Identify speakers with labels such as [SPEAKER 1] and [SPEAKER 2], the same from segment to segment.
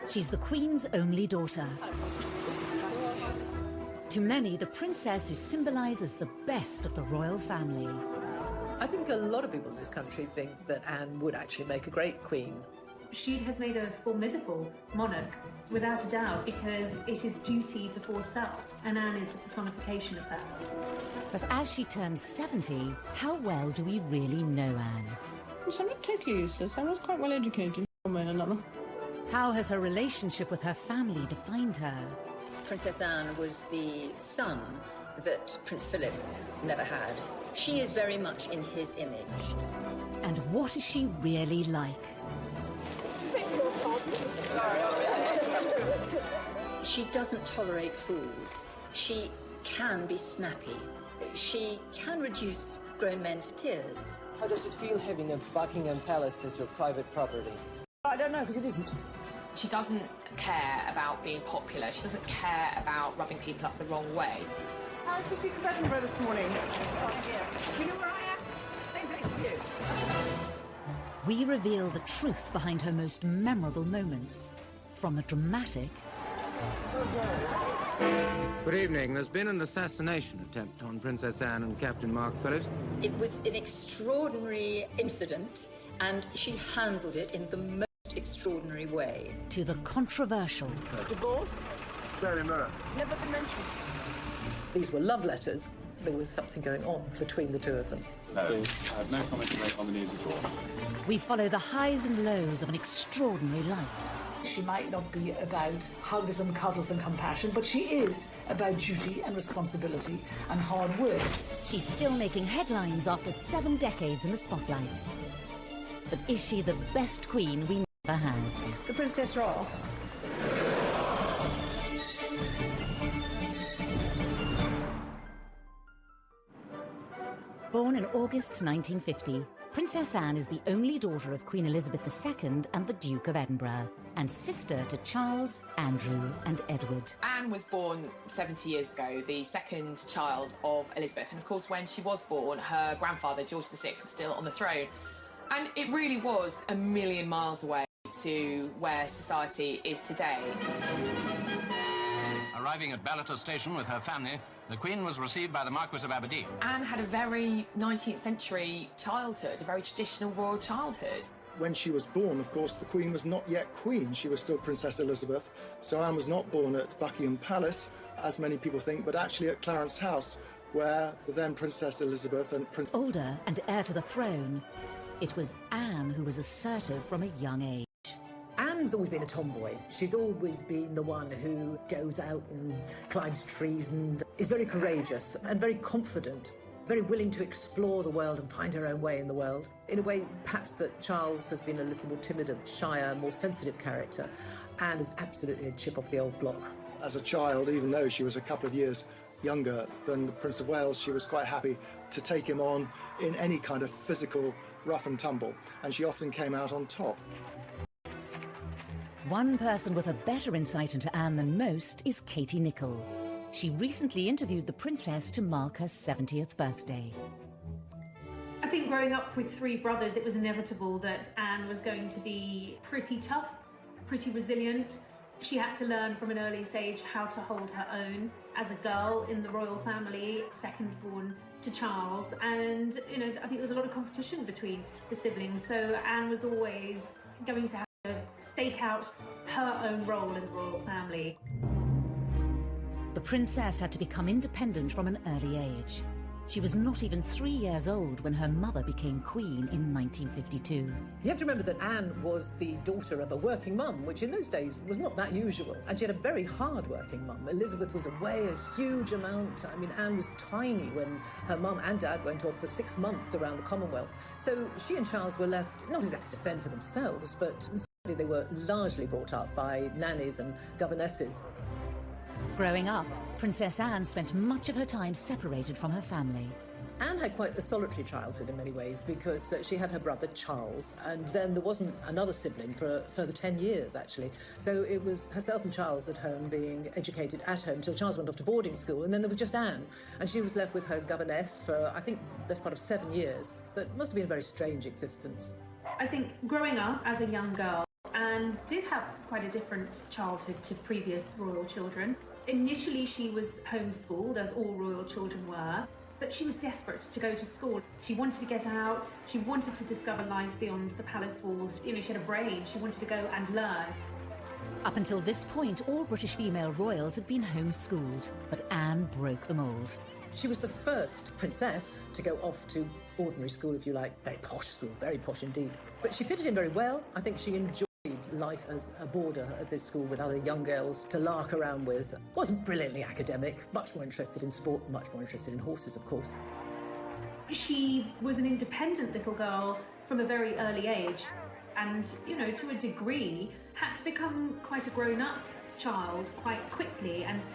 [SPEAKER 1] She's the Queen's only daughter. To many, the princess who symbolises the best of the royal family.
[SPEAKER 2] I think a lot of people in this country think that Anne would actually make a great queen.
[SPEAKER 3] She'd have made a formidable monarch, without a doubt, because it is duty before self, and Anne is the personification of that.
[SPEAKER 1] But as she turns 70, how well do we really know Anne?
[SPEAKER 4] Yes, I'm not totally useless. I was quite well educated, one way or another.
[SPEAKER 1] How has her relationship with her family defined her?
[SPEAKER 5] Princess Anne was the son that Prince Philip never had. She is very much in his image.
[SPEAKER 1] And what is she really like?
[SPEAKER 5] She doesn't tolerate fools. She can be snappy. She can reduce grown men to tears.
[SPEAKER 6] How does it feel having a Buckingham Palace as your private property?
[SPEAKER 4] I don't know, because it isn't.
[SPEAKER 7] She doesn't care about being popular. She doesn't care about rubbing people up the wrong way.
[SPEAKER 4] How's the Duke of Edinburgh this morning? Do you know where I am? Same place as you.
[SPEAKER 1] We reveal the truth behind her most memorable moments. From the dramatic...
[SPEAKER 8] Good evening. There's been an assassination attempt on Princess Anne and Captain Mark Phillips.
[SPEAKER 5] It was an extraordinary incident, and she handled it in the most extraordinary way.
[SPEAKER 1] To the controversial.
[SPEAKER 4] Divorce?
[SPEAKER 8] Very mirror.
[SPEAKER 4] Never been mentioned.
[SPEAKER 2] These were love letters. There was something going on between the two of them.
[SPEAKER 9] No, I have no comment to make on the news at all.
[SPEAKER 1] We follow the highs and lows of an extraordinary life.
[SPEAKER 10] She might not be about hugs and cuddles and compassion, but she is about duty and responsibility and hard work.
[SPEAKER 1] She's still making headlines after 7 decades in the spotlight. But is she the best queen we never had?
[SPEAKER 2] The Princess Royal.
[SPEAKER 1] Born in August 1950, Princess Anne is the only daughter of Queen Elizabeth II and the Duke of Edinburgh, and sister to Charles, Andrew and Edward.
[SPEAKER 7] Anne was born 70 years ago, the second child of Elizabeth. And of course, when she was born, her grandfather, George VI, was still on the throne. And it really was a million miles away to where society is today.
[SPEAKER 11] Arriving at Ballater Station with her family, the Queen was received by the Marquis of Aberdeen.
[SPEAKER 7] Anne had a very 19th century childhood, a very traditional royal childhood.
[SPEAKER 12] When she was born, of course, the Queen was not yet Queen. She was still Princess Elizabeth. So Anne was not born at Buckingham Palace, as many people think, but actually at Clarence House, where the then Princess Elizabeth and Prince...
[SPEAKER 1] Older and heir to the throne, it was Anne who was assertive from a young age.
[SPEAKER 2] Anne's always been a tomboy. She's always been the one who goes out and climbs trees and is very courageous and very confident, very willing to explore the world and find her own way in the world. In a way, perhaps that Charles has been a little more timid, a shyer, more sensitive character. Anne is absolutely a chip off the old block.
[SPEAKER 12] As a child, even though she was a couple of years younger than the Prince of Wales, she was quite happy to take him on in any kind of physical rough and tumble, and she often came out on top.
[SPEAKER 1] One person with a better insight into Anne than most is Katie Nicholl. She recently interviewed the princess to mark her 70th birthday.
[SPEAKER 3] I think growing up with 3 brothers, it was inevitable that Anne was going to be pretty tough, pretty resilient. She had to learn from an early stage how to hold her own as a girl in the royal family, second born to Charles. And, you know, I think there was a lot of competition between the siblings. So Anne was always going to have to stake out her own role in the royal family.
[SPEAKER 1] The princess had to become independent from an early age. She was not even 3 years old when her mother became queen in 1952.
[SPEAKER 2] You have to remember that Anne was the daughter of a working mum, which in those days was not that usual. And she had a very hard-working mum. Elizabeth was away a huge amount. I mean, Anne was tiny when her mum and dad went off for 6 months around the Commonwealth. So she and Charles were left, not exactly to fend for themselves, but they were largely brought up by nannies and governesses.
[SPEAKER 1] Growing up, Princess Anne spent much of her time separated from her family.
[SPEAKER 2] Anne had quite a solitary childhood in many ways because she had her brother Charles, and then there wasn't another sibling for a further 10 years, actually. So it was herself and Charles at home being educated at home till Charles went off to boarding school, and then there was just Anne. And she was left with her governess for, I think, the best part of 7 years. But it must have been a very strange existence.
[SPEAKER 3] I think growing up as a young girl, Anne did have quite a different childhood to previous royal children. Initially, she was homeschooled, as all royal children were, but she was desperate to go to school. She wanted to get out, she wanted to discover life beyond the palace walls. You know, she had a brain, she wanted to go and learn.
[SPEAKER 1] Up until this point, all British female royals had been homeschooled, but Anne broke the mould.
[SPEAKER 2] She was the first princess to go off to ordinary school, if you like. Very posh school, very posh indeed. But she fitted in very well. I think she enjoyed life as a boarder at this school with other young girls to lark around with. Wasn't brilliantly academic, much more interested in sport, much more interested in horses, of course.
[SPEAKER 3] She was an independent little girl from a very early age and, you know, to a degree, had to become quite a grown-up child quite quickly and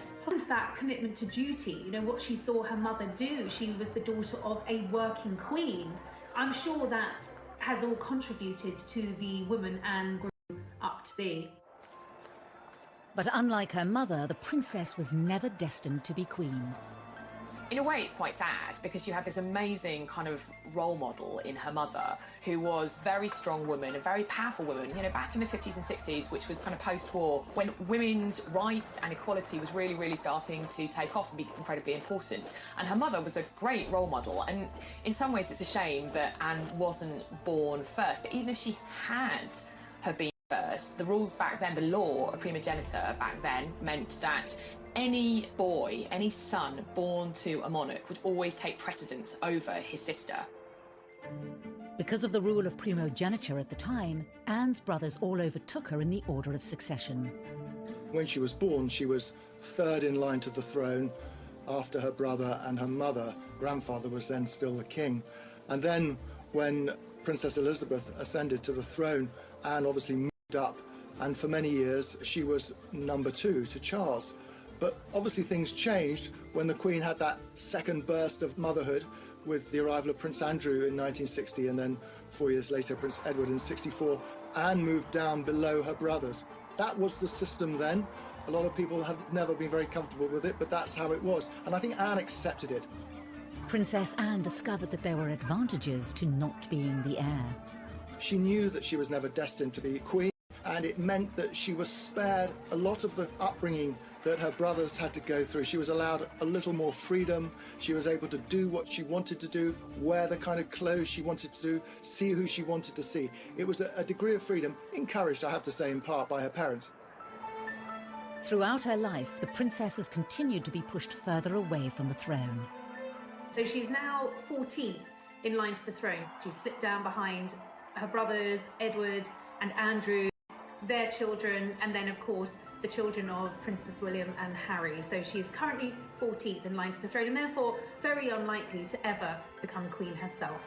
[SPEAKER 3] that commitment to duty, you know, what she saw her mother do. She was the daughter of a working queen. I'm sure that has all contributed to the woman Anne grew up to be.
[SPEAKER 1] But unlike her mother, the princess was never destined to be queen.
[SPEAKER 7] In a way, it's quite sad because you have this amazing kind of role model in her mother who was a very strong woman, a very powerful woman, you know, back in the 50s and 60s, which was kind of post-war, when women's rights and equality was really, really starting to take off and be incredibly important. And her mother was a great role model. And in some ways, it's a shame that Anne wasn't born first. But even if she had have been first, the rules back then, the law of primogeniture back then meant that any boy, any son born to a monarch would always take precedence over his sister.
[SPEAKER 1] Because of the rule of primogeniture at the time, Anne's brothers all overtook her in the order of succession.
[SPEAKER 12] When she was born, she was third in line to the throne after her brother and her mother. Grandfather was then still the king. And then when Princess Elizabeth ascended to the throne, Anne obviously moved up, and for many years she was number 2 to Charles. But obviously things changed when the Queen had that second burst of motherhood with the arrival of Prince Andrew in 1960 and then 4 years later Prince Edward in 64. Anne moved down below her brothers. That was the system then. A lot of people have never been very comfortable with it, but that's how it was. And I think Anne accepted it.
[SPEAKER 1] Princess Anne discovered that there were advantages to not being the heir.
[SPEAKER 12] She knew that she was never destined to be queen, and it meant that she was spared a lot of the upbringing that her brothers had to go through. She was allowed a little more freedom. She was able to do what she wanted to do, wear the kind of clothes she wanted to do, see who she wanted to see. It was a degree of freedom, encouraged, I have to say, in part by her parents.
[SPEAKER 1] Throughout her life, the princess has continued to be pushed further away from the throne.
[SPEAKER 3] So she's now 14th in line to the throne. She's slipped down behind her brothers, Edward and Andrew, their children, and then, of course, the children of Princes William and Harry. So she's currently 14th in line to the throne and therefore very unlikely to ever become queen herself.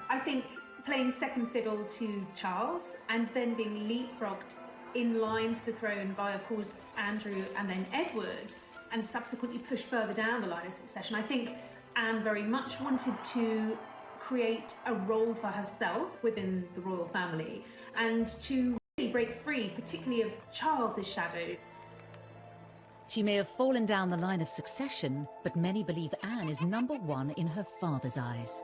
[SPEAKER 3] I think playing second fiddle to Charles and then being leapfrogged in line to the throne by, of course, Andrew and then Edward, and subsequently pushed further down the line of succession, I think Anne very much wanted to create a role for herself within the royal family and to really break free, particularly of Charles's shadow.
[SPEAKER 1] She may have fallen down the line of succession, but many believe Anne is number 1 in her father's eyes.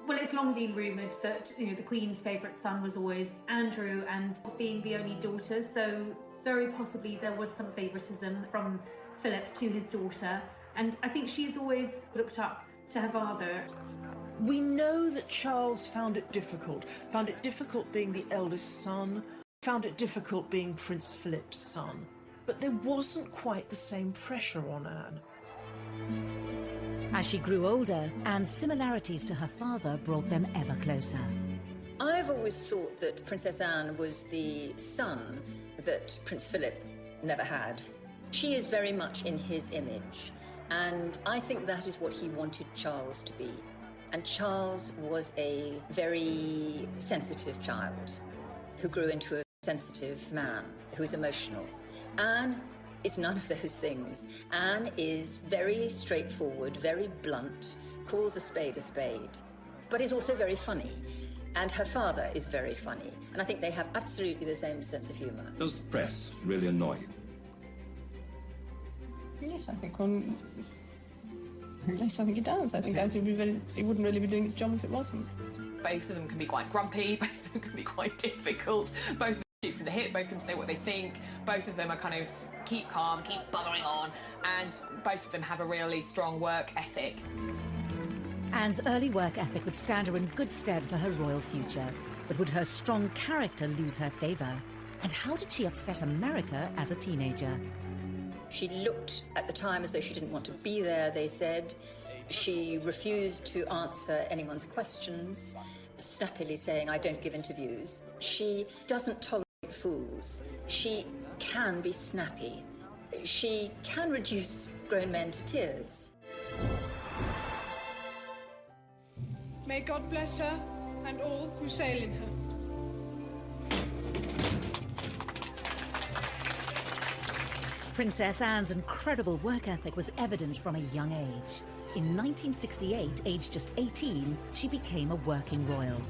[SPEAKER 3] Well, it's long been rumoured that, you know, the Queen's favourite son was always Andrew, and being the only daughter, so very possibly there was some favouritism from Philip to his daughter, and I think she's always looked up to her father.
[SPEAKER 13] We know that Charles found it difficult being the eldest son, found it difficult being Prince Philip's son, but there wasn't quite the same pressure on Anne.
[SPEAKER 1] As she grew older, Anne's similarities to her father brought them ever closer.
[SPEAKER 5] I've always thought that Princess Anne was the son that Prince Philip never had. She is very much in his image, and I think that is what he wanted Charles to be. And Charles was a very sensitive child who grew into a sensitive man who is emotional. Anne is none of those things. Anne is very straightforward, very blunt, calls a spade, but is also very funny. And her father is very funny. And I think they have absolutely the same sense of humour.
[SPEAKER 14] Does the press really annoy you?
[SPEAKER 15] Yes, I think it does. I think it wouldn't really be doing its job if it wasn't.
[SPEAKER 7] Both of them can be quite grumpy, both of them can be quite difficult, both of them shoot the hip, both of them say what they think, both of them are kind of keep calm, keep buggering on, and both of them have a really strong work ethic.
[SPEAKER 1] Anne's early work ethic would stand her in good stead for her royal future, but would her strong character lose her favour? And how did she upset America as a teenager?
[SPEAKER 5] She looked at the time as though she didn't want to be there, they said. She refused to answer anyone's questions, snappily saying, I don't give interviews. She doesn't tolerate fools. She can be snappy. She can reduce grown men to tears.
[SPEAKER 16] May God bless her and all who sail in her.
[SPEAKER 1] Princess Anne's incredible work ethic was evident from a young age. In 1968, aged just 18, she became a working royal.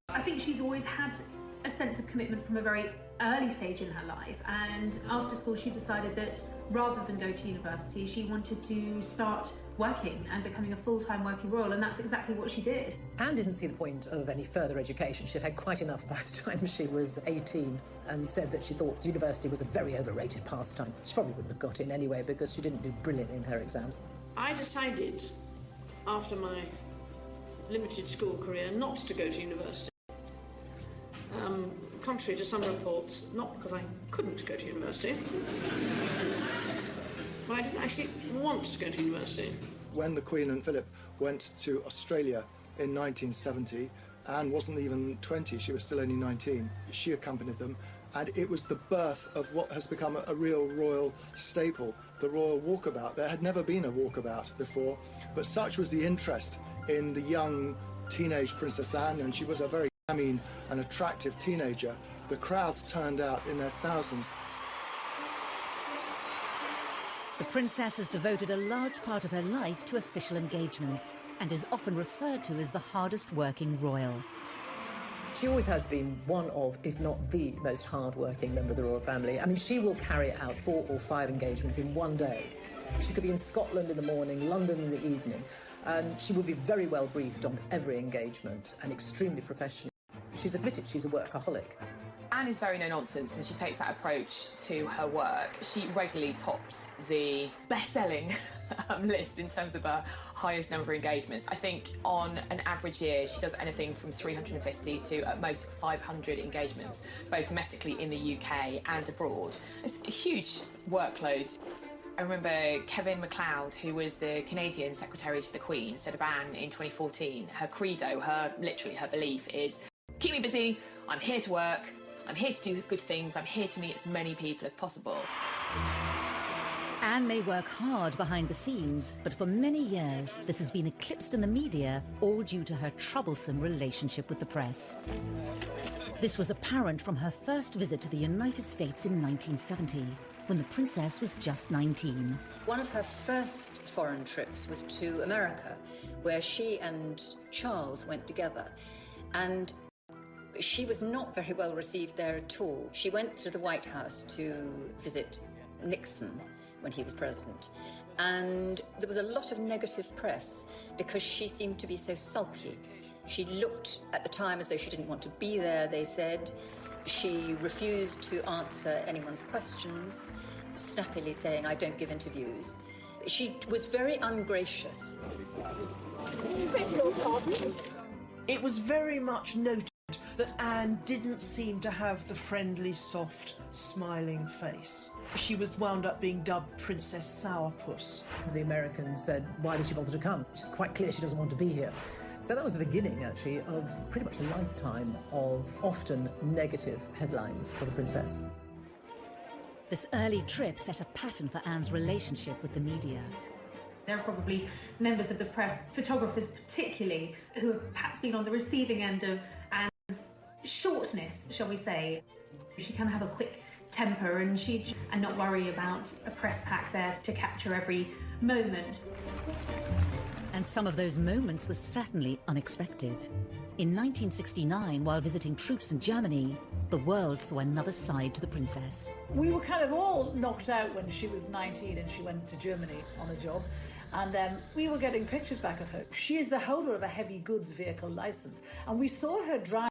[SPEAKER 3] I think she's always had a sense of commitment from a very early stage in her life, and after school she decided that rather than go to university, she wanted to start working and becoming a full-time working royal, and that's exactly what she did.
[SPEAKER 2] Anne didn't see the point of any further education. She'd had quite enough by the time she was 18 and said that she thought university was a very overrated pastime. She probably wouldn't have got in anyway because she didn't do brilliant in her exams.
[SPEAKER 16] I decided, after my limited school career, not to go to university. Contrary to some reports, not because I couldn't go to university, but I didn't actually want to go to university.
[SPEAKER 12] When the Queen and Philip went to Australia in 1970, Anne wasn't even 20, she was still only 19. She accompanied them, and it was the birth of what has become a real royal staple, the royal walkabout. There had never been a walkabout before, but such was the interest in the young teenage Princess Anne, and she was a very an attractive teenager. The crowds turned out in their thousands.
[SPEAKER 1] The princess has devoted a large part of her life to official engagements and is often referred to as the hardest working royal.
[SPEAKER 2] She always has been one of, if not the most hard-working member of the royal family. I mean, she will carry out 4 or 5 engagements in one day. She could be in Scotland in the morning, London in the evening, and she would be very well briefed on every engagement and extremely professional. She's admitted she's a workaholic.
[SPEAKER 7] Anne is very no-nonsense, and she takes that approach to her work. She regularly tops the best-selling list in terms of the highest number of engagements. I think on an average year, she does anything from 350 to at most 500 engagements, both domestically in the UK and abroad. It's a huge workload. I remember Kevin MacLeod, who was the Canadian Secretary to the Queen, said of Anne in 2014, her credo, literally her belief is, keep me busy, I'm here to work, I'm here to do good things, I'm here to meet as many people as possible.
[SPEAKER 1] Anne may work hard behind the scenes, but for many years this has been eclipsed in the media, all due to her troublesome relationship with the press. This was apparent from her first visit to the United States in 1970, when the princess was just 19.
[SPEAKER 5] One of her first foreign trips was to America, where she and Charles went together. And she was not very well received there at all. She went to the White House to visit Nixon when he was president. And there was a lot of negative press because she seemed to be so sulky. She looked at the time as though she didn't want to be there, they said. She refused to answer anyone's questions, snappily saying, I don't give interviews. She was very ungracious.
[SPEAKER 13] It was very much noted that Anne didn't seem to have the friendly, soft, smiling face. She was wound up being dubbed Princess Sourpuss.
[SPEAKER 2] The Americans said, why did she bother to come? It's quite clear she doesn't want to be here. So that was the beginning, actually, of pretty much a lifetime of often negative headlines for the princess.
[SPEAKER 1] This early trip set a pattern for Anne's relationship with the media.
[SPEAKER 3] There are probably members of the press, photographers particularly, who have perhaps been on the receiving end of Anne's shortness, shall we say. She can have a quick temper and not worry about a press pack there to capture every moment.
[SPEAKER 1] And some of those moments were certainly unexpected. In 1969, while visiting troops in Germany, the world saw another side to the princess.
[SPEAKER 10] We were kind of all knocked out when she was 19 and she went to Germany on a job. And we were getting pictures back of her. She is the holder of a heavy goods vehicle licence. And we saw her driving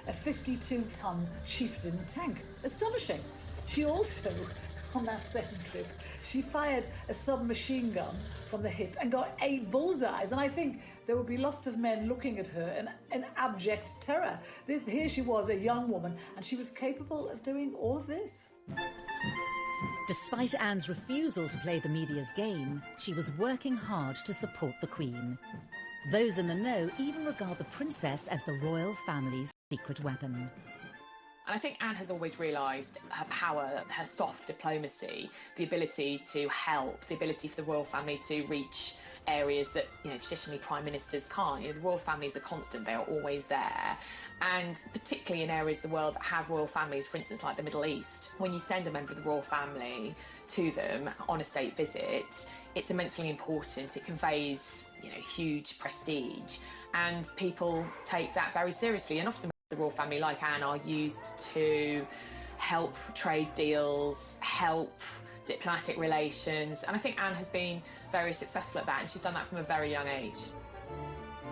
[SPEAKER 10] a 52-ton chieftain tank. Astonishing. She also, on that same trip, she fired a submachine gun from the hip and got 8 bullseyes. And I think there would be lots of men looking at her in abject terror. Here she was, a young woman, and she was capable of doing all of this.
[SPEAKER 1] Despite Anne's refusal to play the media's game, she was working hard to support the Queen. Those in the know even regard the princess as the royal family's secret weapon.
[SPEAKER 7] And I think Anne has always realised her power, her soft diplomacy, the ability to help, the ability for the royal family to reach areas that, traditionally prime ministers can't. The royal family is a constant, they are always there. And particularly in areas of the world that have royal families, for instance, like the Middle East, when you send a member of the royal family to them on a state visit, it's immensely important. It conveys, huge prestige, and people take that very seriously. And often the royal family, like Anne, are used to help trade deals, help diplomatic relations, and I think Anne has been very successful at that, and she's done that from a very young age.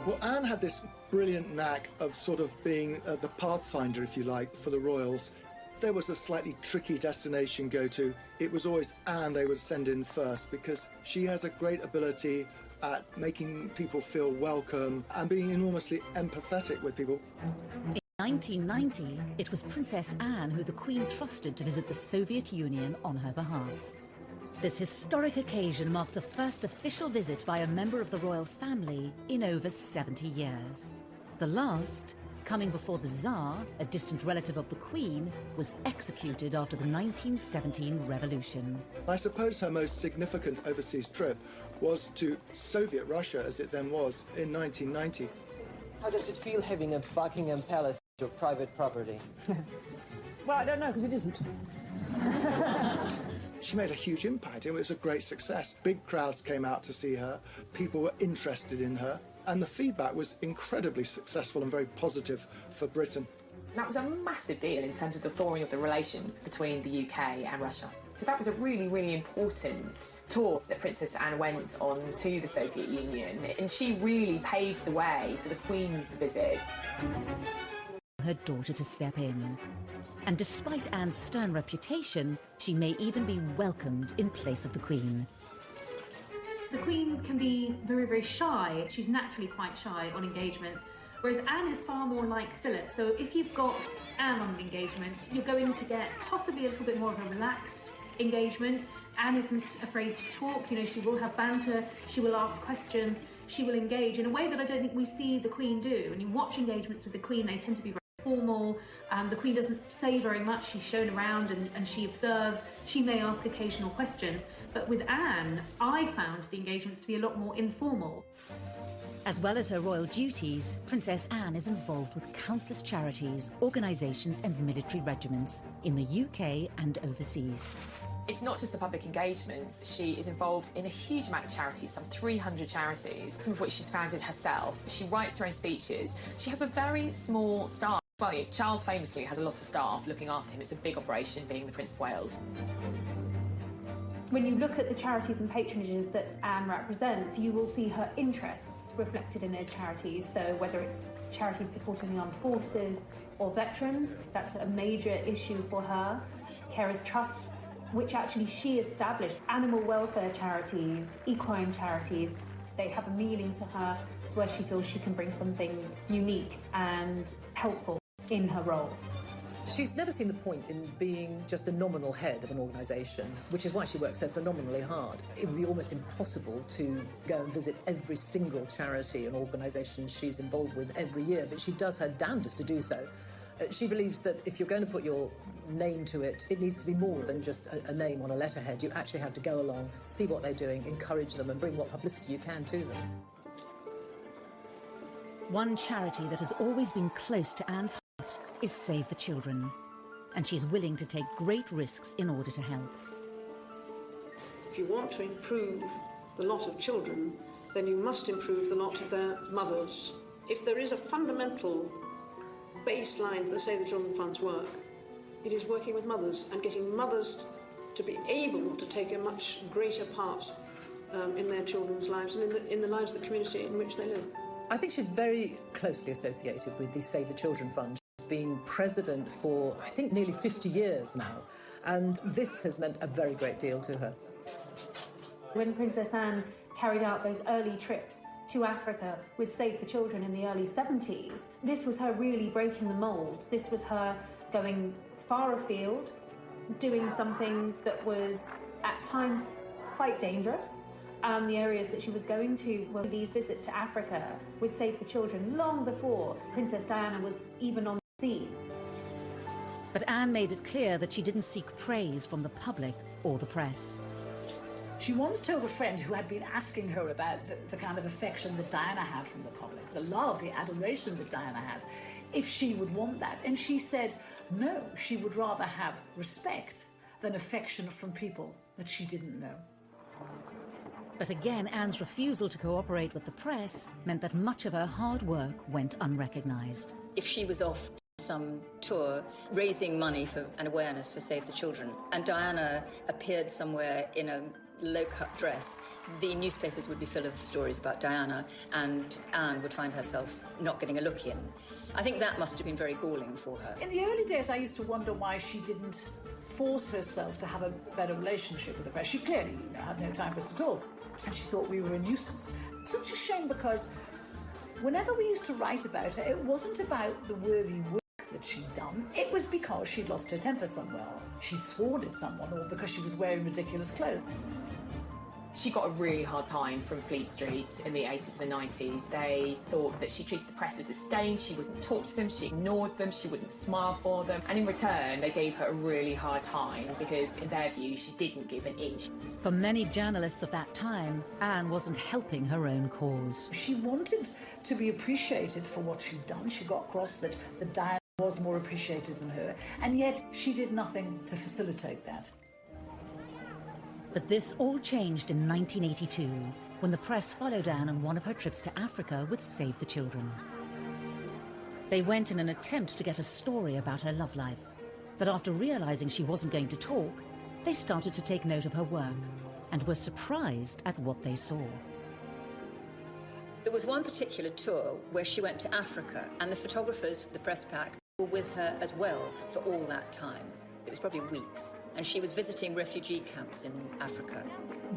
[SPEAKER 12] Well, Anne had this brilliant knack of sort of being the pathfinder, if you like, for the royals. If there was a slightly tricky destination to go to, it was always Anne they would send in first, because she has a great ability at making people feel welcome and being enormously empathetic with people.
[SPEAKER 1] In 1990, it was Princess Anne who the Queen trusted to visit the Soviet Union on her behalf. This historic occasion marked the first official visit by a member of the royal family in over 70 years. The last, coming before the Tsar, a distant relative of the Queen, was executed after the 1917 revolution.
[SPEAKER 12] I suppose her most significant overseas trip was to Soviet Russia, as it then was, in 1990.
[SPEAKER 6] How does it feel having a Buckingham Palace your private property?
[SPEAKER 4] Well, I don't know, because it isn't.
[SPEAKER 12] She made a huge impact. It was a great success. Big crowds came out to see her. People were interested in her. And the feedback was incredibly successful and very positive for Britain.
[SPEAKER 7] That was a massive deal in terms of the thawing of the relations between the UK and Russia. So that was a really, really important tour that Princess Anne went on to the Soviet Union, and she really paved the way for the Queen's visit.
[SPEAKER 1] Her daughter to step in. And despite Anne's stern reputation, she may even be welcomed in place of the Queen.
[SPEAKER 3] The Queen can be very, very shy. She's naturally quite shy on engagements, whereas Anne is far more like Philip. So if you've got Anne on an engagement, you're going to get possibly a little bit more of a relaxed engagement. Anne isn't afraid to talk, she will have banter, she will ask questions, she will engage in a way that I don't think we see the Queen do. When you watch engagements with the Queen, they tend to be very formal. The Queen doesn't say very much, she's shown around and she observes. She may ask occasional questions, but with Anne, I found the engagements to be a lot more informal.
[SPEAKER 1] As well as her royal duties, Princess Anne is involved with countless charities, organisations and military regiments in the UK and overseas.
[SPEAKER 7] It's not just the public engagements. She is involved in a huge amount of charities, some 300 charities, some of which she's founded herself. She writes her own speeches. She has a very small staff. Well, Charles famously has a lot of staff looking after him. It's a big operation, being the Prince of Wales.
[SPEAKER 3] When you look at the charities and patronages that Anne represents, you will see her interests reflected in those charities. So whether it's charities supporting the armed forces or veterans, that's a major issue for her. Carers Trust, which actually she established. Animal welfare charities, equine charities, they have a meaning to her, to where she feels she can bring something unique and helpful in her role.
[SPEAKER 2] She's never seen the point in being just a nominal head of an organisation, which is why she works so phenomenally hard. It would be almost impossible to go and visit every single charity and organisation she's involved with every year, but she does her damnedest to do so. She believes that if you're going to put your name to it, it needs to be more than just a name on a letterhead. You actually have to go along, see what they're doing, encourage them and bring what publicity you can to them.
[SPEAKER 1] One charity that has always been close to Anne's heart is Save the Children, and she's willing to take great risks in order to help.
[SPEAKER 16] If you want to improve the lot of children, then you must improve the lot of their mothers. If there is a fundamental baseline for the Save the Children Fund's work, it is working with mothers and getting mothers to be able to take a much greater part in their children's lives and in the lives of the community in which they live.
[SPEAKER 2] I think she's very closely associated with the Save the Children Fund. been president for, I think, nearly 50 years now, and this has meant a very great deal to her.
[SPEAKER 3] When Princess Anne carried out those early trips to Africa with Save the Children in the early 70s, this was her really breaking the mould. This was her going far afield, doing something that was at times quite dangerous. The areas that she was going to were these visits to Africa with Save the Children long before Princess Diana was even on the scene.
[SPEAKER 1] But Anne made it clear that she didn't seek praise from the public or the press.
[SPEAKER 10] She once told a friend who had been asking her about the kind of affection that Diana had from the public, the love, the adoration that Diana had, if she would want that. And she said no, she would rather have respect than affection from people that she didn't know.
[SPEAKER 1] But again, Anne's refusal to cooperate with the press meant that much of her hard work went unrecognised.
[SPEAKER 5] If she was off some tour raising money for and awareness for Save the Children, and Diana appeared somewhere in a low-cut dress, the newspapers would be full of stories about Diana, and Anne would find herself not getting a look in. I think that must have been very galling for her.
[SPEAKER 10] In the early days, I used to wonder why she didn't force herself to have a better relationship with the press. She clearly had no time for us at all, and she thought we were a nuisance. Such a shame, because whenever we used to write about her, it wasn't about the worthy work that she'd done. It was because she'd lost her temper somewhere, she'd sworn at someone, or because she was wearing ridiculous clothes.
[SPEAKER 7] She got a really hard time from Fleet Street in the 80s and the 90s. They thought that she treated the press with disdain, she wouldn't talk to them, she ignored them, she wouldn't smile for them. And in return, they gave her a really hard time because, in their view, she didn't give an inch.
[SPEAKER 1] For many journalists of that time, Anne wasn't helping her own cause.
[SPEAKER 10] She wanted to be appreciated for what she'd done. She got across that Diana was more appreciated than her, and yet she did nothing to facilitate that.
[SPEAKER 1] But this all changed in 1982, when the press followed Anne on one of her trips to Africa with Save the Children. They went in an attempt to get a story about her love life, but after realising she wasn't going to talk, they started to take note of her work and were surprised at what they saw.
[SPEAKER 5] There was one particular tour where she went to Africa, and the photographers, the press pack, were with her as well for all that time. It was probably weeks, and she was visiting refugee camps in Africa.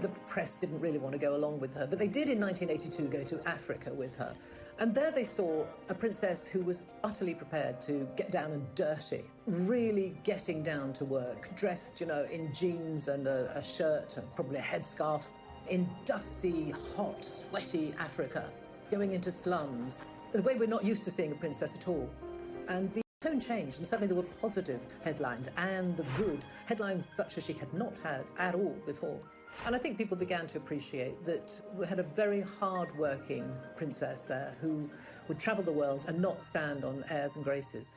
[SPEAKER 2] The press didn't really want to go along with her, but they did in 1982 go to Africa with her. And there they saw a princess who was utterly prepared to get down and dirty, really getting down to work, dressed, in jeans and a shirt and probably a headscarf, in dusty, hot, sweaty Africa, going into slums, the way we're not used to seeing a princess at all. And the tone changed, and suddenly there were positive headlines, and the good headlines such as she had not had at all before. And I think people began to appreciate that we had a very hard-working princess there who would travel the world and not stand on airs and graces.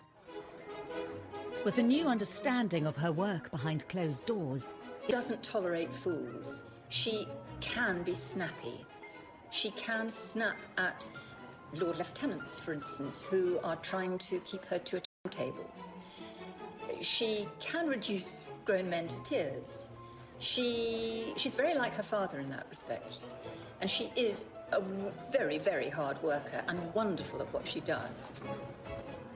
[SPEAKER 1] With a new understanding of her work behind closed doors,
[SPEAKER 5] she doesn't tolerate fools. She can be snappy. She can snap at Lord Lieutenants, for instance, who are trying to keep her to a timetable. She can reduce grown men to tears. She's very like her father in that respect. And she is a very, very hard worker and wonderful at what she does.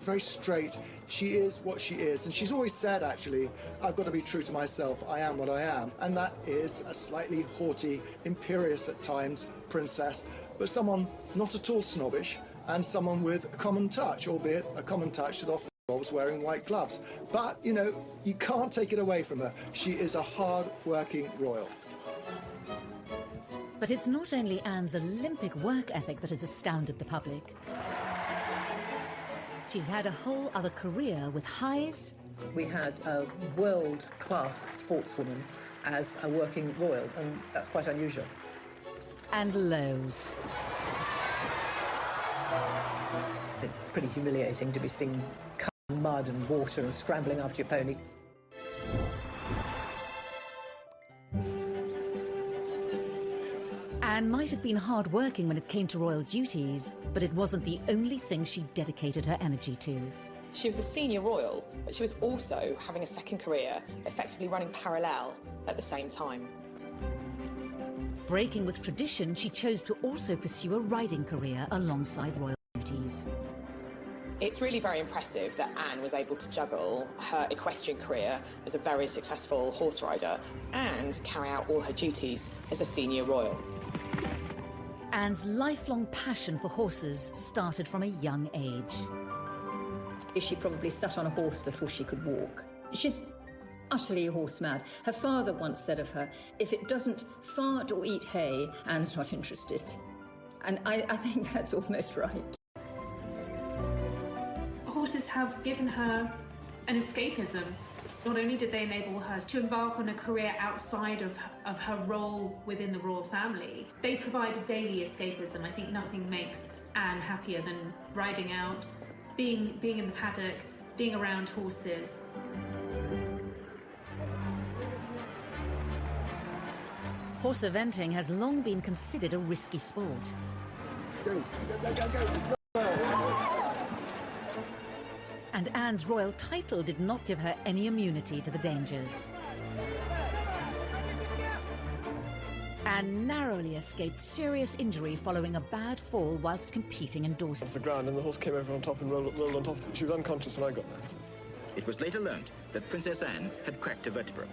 [SPEAKER 12] Very straight. She is what she is. And she's always said, actually, I've got to be true to myself. I am what I am. And that is a slightly haughty, imperious at times princess, but someone not at all snobbish, and someone with a common touch, albeit a common touch that often involves wearing white gloves. But, you can't take it away from her. She is a hard-working royal.
[SPEAKER 1] But it's not only Anne's Olympic work ethic that has astounded the public. She's had a whole other career with highs.
[SPEAKER 2] We had a world-class sportswoman as a working royal, and that's quite unusual.
[SPEAKER 1] And lows.
[SPEAKER 2] It's pretty humiliating to be seen covered in mud and water and scrambling after your pony.
[SPEAKER 1] Anne might have been hard-working when it came to royal duties, but it wasn't the only thing she dedicated her energy to.
[SPEAKER 7] She was a senior royal, but she was also having a second career, effectively running parallel at the same time.
[SPEAKER 1] Breaking with tradition, she chose to also pursue a riding career alongside royal duties.
[SPEAKER 7] It's really very impressive that Anne was able to juggle her equestrian career as a very successful horse rider and carry out all her duties as a senior royal.
[SPEAKER 1] Anne's lifelong passion for horses started from a young age.
[SPEAKER 5] She probably sat on a horse before she could walk. She's utterly horse mad. Her father once said of her, if it doesn't fart or eat hay, Anne's not interested. And I think that's almost right.
[SPEAKER 3] Horses have given her an escapism. Not only did they enable her to embark on a career outside of her role within the royal family, they provided daily escapism. I think nothing makes Anne happier than riding out, being in the paddock, being around horses.
[SPEAKER 1] Horse eventing has long been considered a risky sport.
[SPEAKER 12] Go, go, go, go, go.
[SPEAKER 1] And Anne's royal title did not give her any immunity to the dangers. Anne narrowly escaped serious injury following a bad fall whilst competing in Dorset.
[SPEAKER 17] Off the ground, and the horse came over on top and rolled on top of it. She was unconscious when I got there.
[SPEAKER 18] It was later learnt that Princess Anne had cracked a vertebra.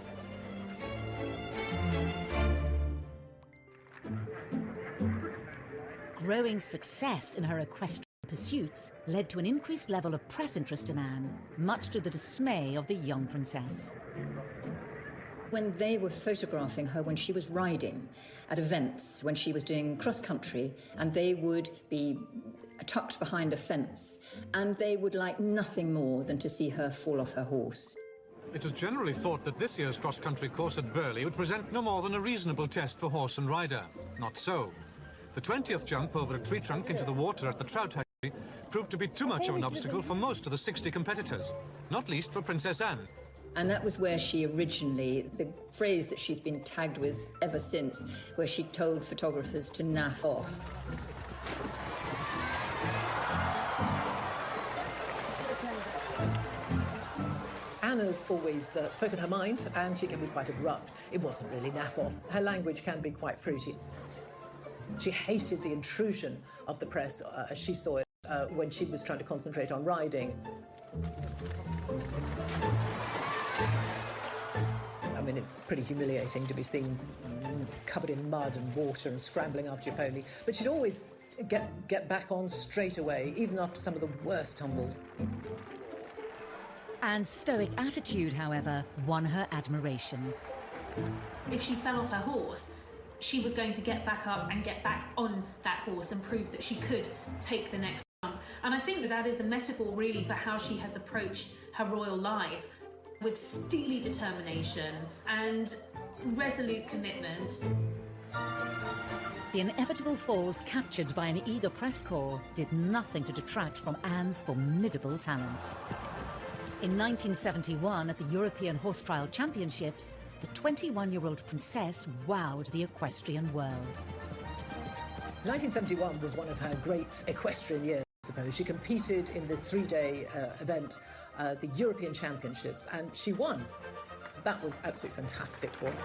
[SPEAKER 1] Growing success in her equestrian pursuits led to an increased level of press interest in Anne, much to the dismay of the young princess.
[SPEAKER 5] When they were photographing her when she was riding at events, when she was doing cross-country, and they would be tucked behind a fence, and they would like nothing more than to see her fall off her horse.
[SPEAKER 19] It was generally thought that this year's cross-country course at Burghley would present no more than a reasonable test for horse and rider. Not so. The 20th jump over a tree trunk into the water at the Trout Hatchery proved to be too much of an obstacle for most of the 60 competitors, not least for Princess Anne.
[SPEAKER 5] And that was where she originally, the phrase that she's been tagged with ever since, where she told photographers to naff off.
[SPEAKER 2] Anna's always spoken her mind, and she can be quite abrupt. It wasn't really naff off. Her language can be quite fruity. She hated the intrusion of the press, as she saw it, when she was trying to concentrate on riding. I mean, it's pretty humiliating to be seen covered in mud and water and scrambling after your pony. But she'd always get back on straight away, even after some of the worst tumbles.
[SPEAKER 1] Anne's stoic attitude, however, won her admiration.
[SPEAKER 3] If she fell off her horse, she was going to get back up and get back on that horse and prove that she could take the next jump. And I think that is a metaphor really for how she has approached her royal life, with steely determination and resolute commitment.
[SPEAKER 1] The inevitable falls captured by an eager press corps did nothing to detract from Anne's formidable talent. In 1971, at the European Horse Trial Championships, the 21-year-old princess wowed the equestrian world.
[SPEAKER 2] 1971 was one of her great equestrian years, I suppose. She competed in the three-day event, the European Championships, and she won. That was absolutely fantastic for her.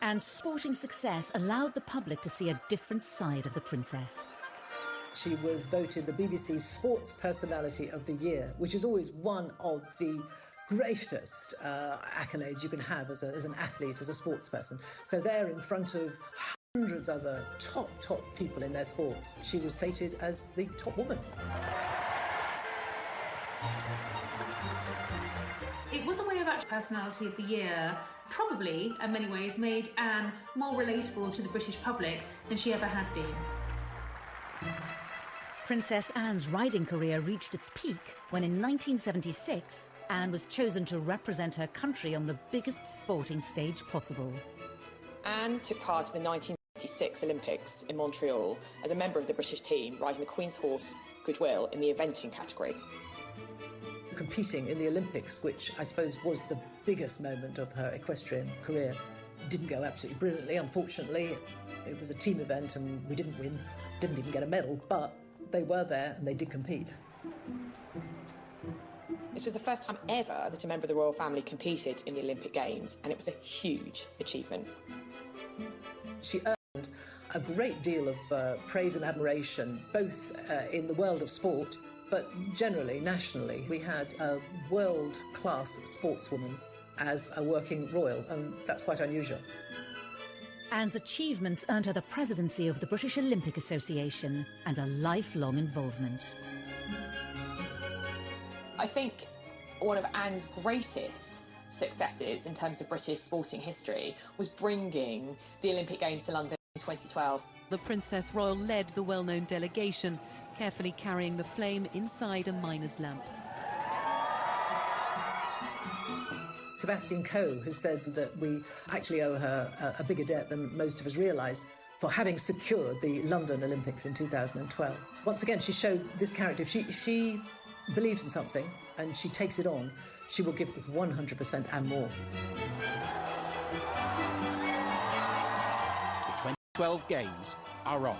[SPEAKER 1] Anne's sporting success allowed the public to see a different side of the princess.
[SPEAKER 2] She was voted the BBC's Sports Personality of the Year, which is always one of the greatest accolades you can have as an athlete, as a sports person. So there, in front of hundreds of other top people in their sports, she was fated as the top woman.
[SPEAKER 3] It was a way of actually Personality of the Year. Probably, in many ways, made Anne more relatable to the British public than she ever had been.
[SPEAKER 1] Princess Anne's riding career reached its peak when in 1976, Anne was chosen to represent her country on the biggest sporting stage possible.
[SPEAKER 7] Anne took part in the 1956 Olympics in Montreal as a member of the British team, riding the Queen's horse, Goodwill, in the eventing category.
[SPEAKER 2] Competing in the Olympics, which I suppose was the biggest moment of her equestrian career, didn't go absolutely brilliantly, unfortunately. It was a team event and we didn't win, didn't even get a medal, but they were there and they did compete.
[SPEAKER 7] This was the first time ever that a member of the royal family competed in the Olympic Games, and it was a huge achievement.
[SPEAKER 2] She earned a great deal of praise and admiration, both in the world of sport, but generally, nationally. We had a world-class sportswoman as a working royal, and that's quite unusual.
[SPEAKER 1] Anne's achievements earned her the presidency of the British Olympic Association and a lifelong involvement.
[SPEAKER 7] I think one of Anne's greatest successes in terms of British sporting history was bringing the Olympic Games to London in 2012.
[SPEAKER 20] The Princess Royal led the well-known delegation, carefully carrying the flame inside a miner's lamp.
[SPEAKER 2] Sebastian Coe has said that we actually owe her a bigger debt than most of us realise for having secured the London Olympics in 2012. Once again, she showed this character. If she believes in something and she takes it on, she will give 100% and more.
[SPEAKER 21] The 2012 Games are on.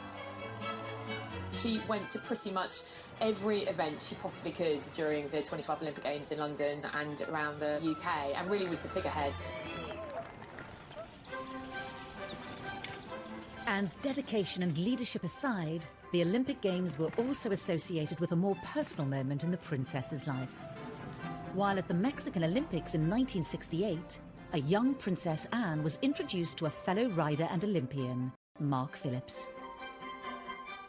[SPEAKER 7] She went to pretty much every event she possibly could during the 2012 Olympic Games in London and around the UK, and really was the figurehead.
[SPEAKER 1] Anne's dedication and leadership aside, the Olympic Games were also associated with a more personal moment in the princess's life. While at the Mexican Olympics in 1968, a young Princess Anne was introduced to a fellow rider and Olympian, Mark Phillips.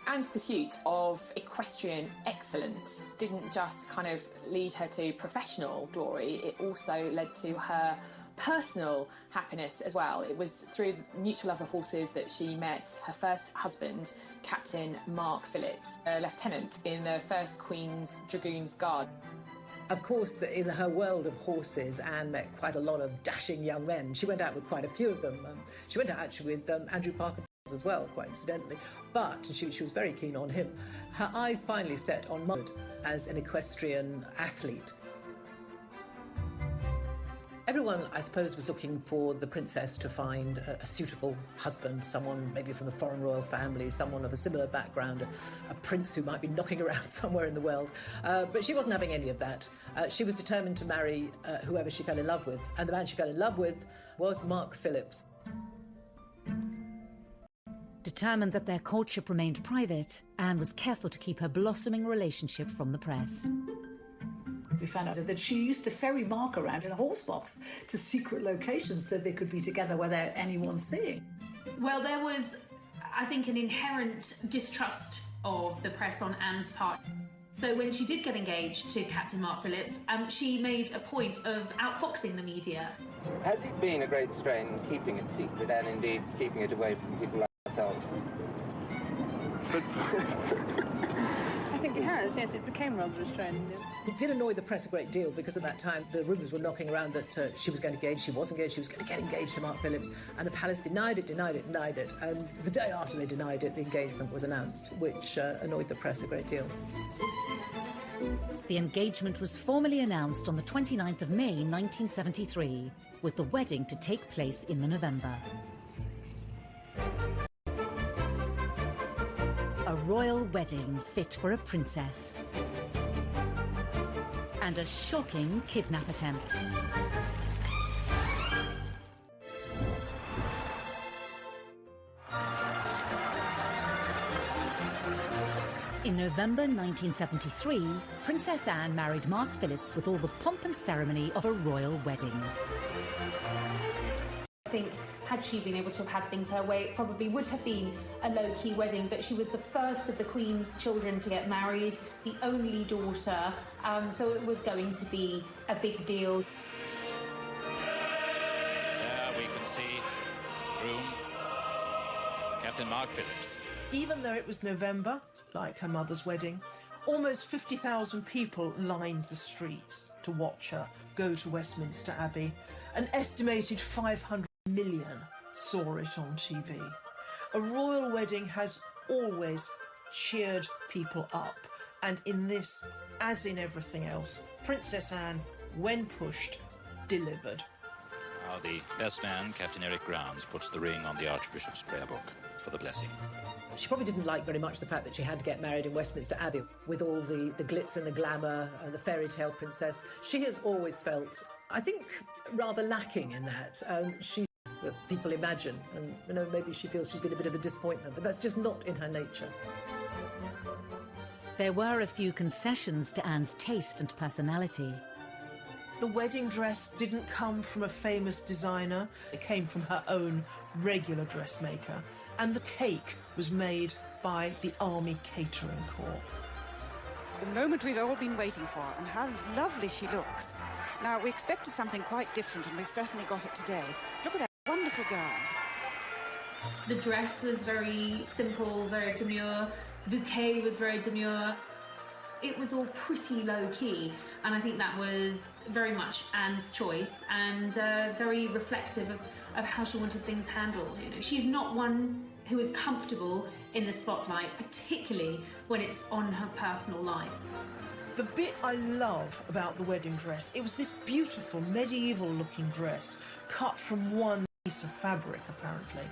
[SPEAKER 7] Anne's pursuit of equestrian excellence didn't just kind of lead her to professional glory, it also led to her personal happiness as well. It was through the mutual love of horses that she met her first husband, Captain Mark Phillips, a lieutenant in the 1st Queen's Dragoons Guard.
[SPEAKER 2] Of course, in her world of horses, Anne met quite a lot of dashing young men. She went out with quite a few of them. She went out actually with Andrew Parker as well, quite incidentally, but she was very keen on him. Her eyes finally set on Mud as an equestrian athlete. Everyone, I suppose, was looking for the princess to find a suitable husband, someone maybe from a foreign royal family, someone of a similar background, a prince who might be knocking around somewhere in the world. But she wasn't having any of that. She was determined to marry whoever she fell in love with, and the man she fell in love with was Mark Phillips.
[SPEAKER 1] Determined that their courtship remained private, Anne was careful to keep her blossoming relationship from the press.
[SPEAKER 10] We found out that she used to ferry Mark around in a horse box to secret locations so they could be together without anyone seeing.
[SPEAKER 3] Well, there was, I think, an inherent distrust of the press on Anne's part. So when she did get engaged to Captain Mark Phillips, she made a point of outfoxing the media.
[SPEAKER 8] Has it been a great strain keeping it secret and indeed keeping it away from people like ourselves?
[SPEAKER 15] I think it has, yes, it became rather restrained.
[SPEAKER 2] It did annoy the press a great deal because at that time the rumours were knocking around that she was going to engage, she was engaged, she was going to get engaged to Mark Phillips, and the palace denied it. And the day after they denied it, the engagement was announced, which annoyed the press a great deal.
[SPEAKER 1] The engagement was formally announced on the 29th of May 1973, with the wedding to take place in the November. A royal wedding fit for a princess. And a shocking kidnap attempt. In November 1973, Princess Anne married Mark Phillips with all the pomp and ceremony of a royal wedding.
[SPEAKER 3] I think had she been able to have had things her way, it probably would have been a low-key wedding, but she was the first of the Queen's children to get married, the only daughter, so it was going to be a big deal.
[SPEAKER 22] There we can see groom Captain Mark Phillips.
[SPEAKER 13] Even though it was November, like her mother's wedding, almost 50,000 people lined the streets to watch her go to Westminster Abbey. An estimated 500 million saw it on TV. A royal wedding has always cheered people up, and in this, as in everything else, Princess Anne, when pushed, delivered.
[SPEAKER 22] Now the best man, Captain Eric Grounds, puts the ring on the Archbishop's prayer book for the blessing.
[SPEAKER 2] She probably didn't like very much the fact that she had to get married in Westminster Abbey with all the glitz and the glamour and the fairy tale princess. She has always felt, I think, rather lacking in that. She's that people imagine. And, you know, maybe she feels she's been a bit of a disappointment, but that's just not in her nature.
[SPEAKER 1] There were a few concessions to Anne's taste and personality.
[SPEAKER 13] The wedding dress didn't come from a famous designer. It came from her own regular dressmaker. And the cake was made by the Army Catering Corps.
[SPEAKER 9] The moment we've all been waiting for, and how lovely she looks. Now, we expected something quite different, and we've certainly got it today. Look at that wonderful gown.
[SPEAKER 3] The dress was very simple, very demure. The bouquet was very demure. It was all pretty low-key, and I think that was very much Anne's choice and very reflective of how she wanted things handled. You know, she's not one who is comfortable in the spotlight, particularly when it's on her personal life.
[SPEAKER 13] The bit I love about the wedding dress, it was this beautiful medieval-looking dress cut from one piece of fabric, apparently.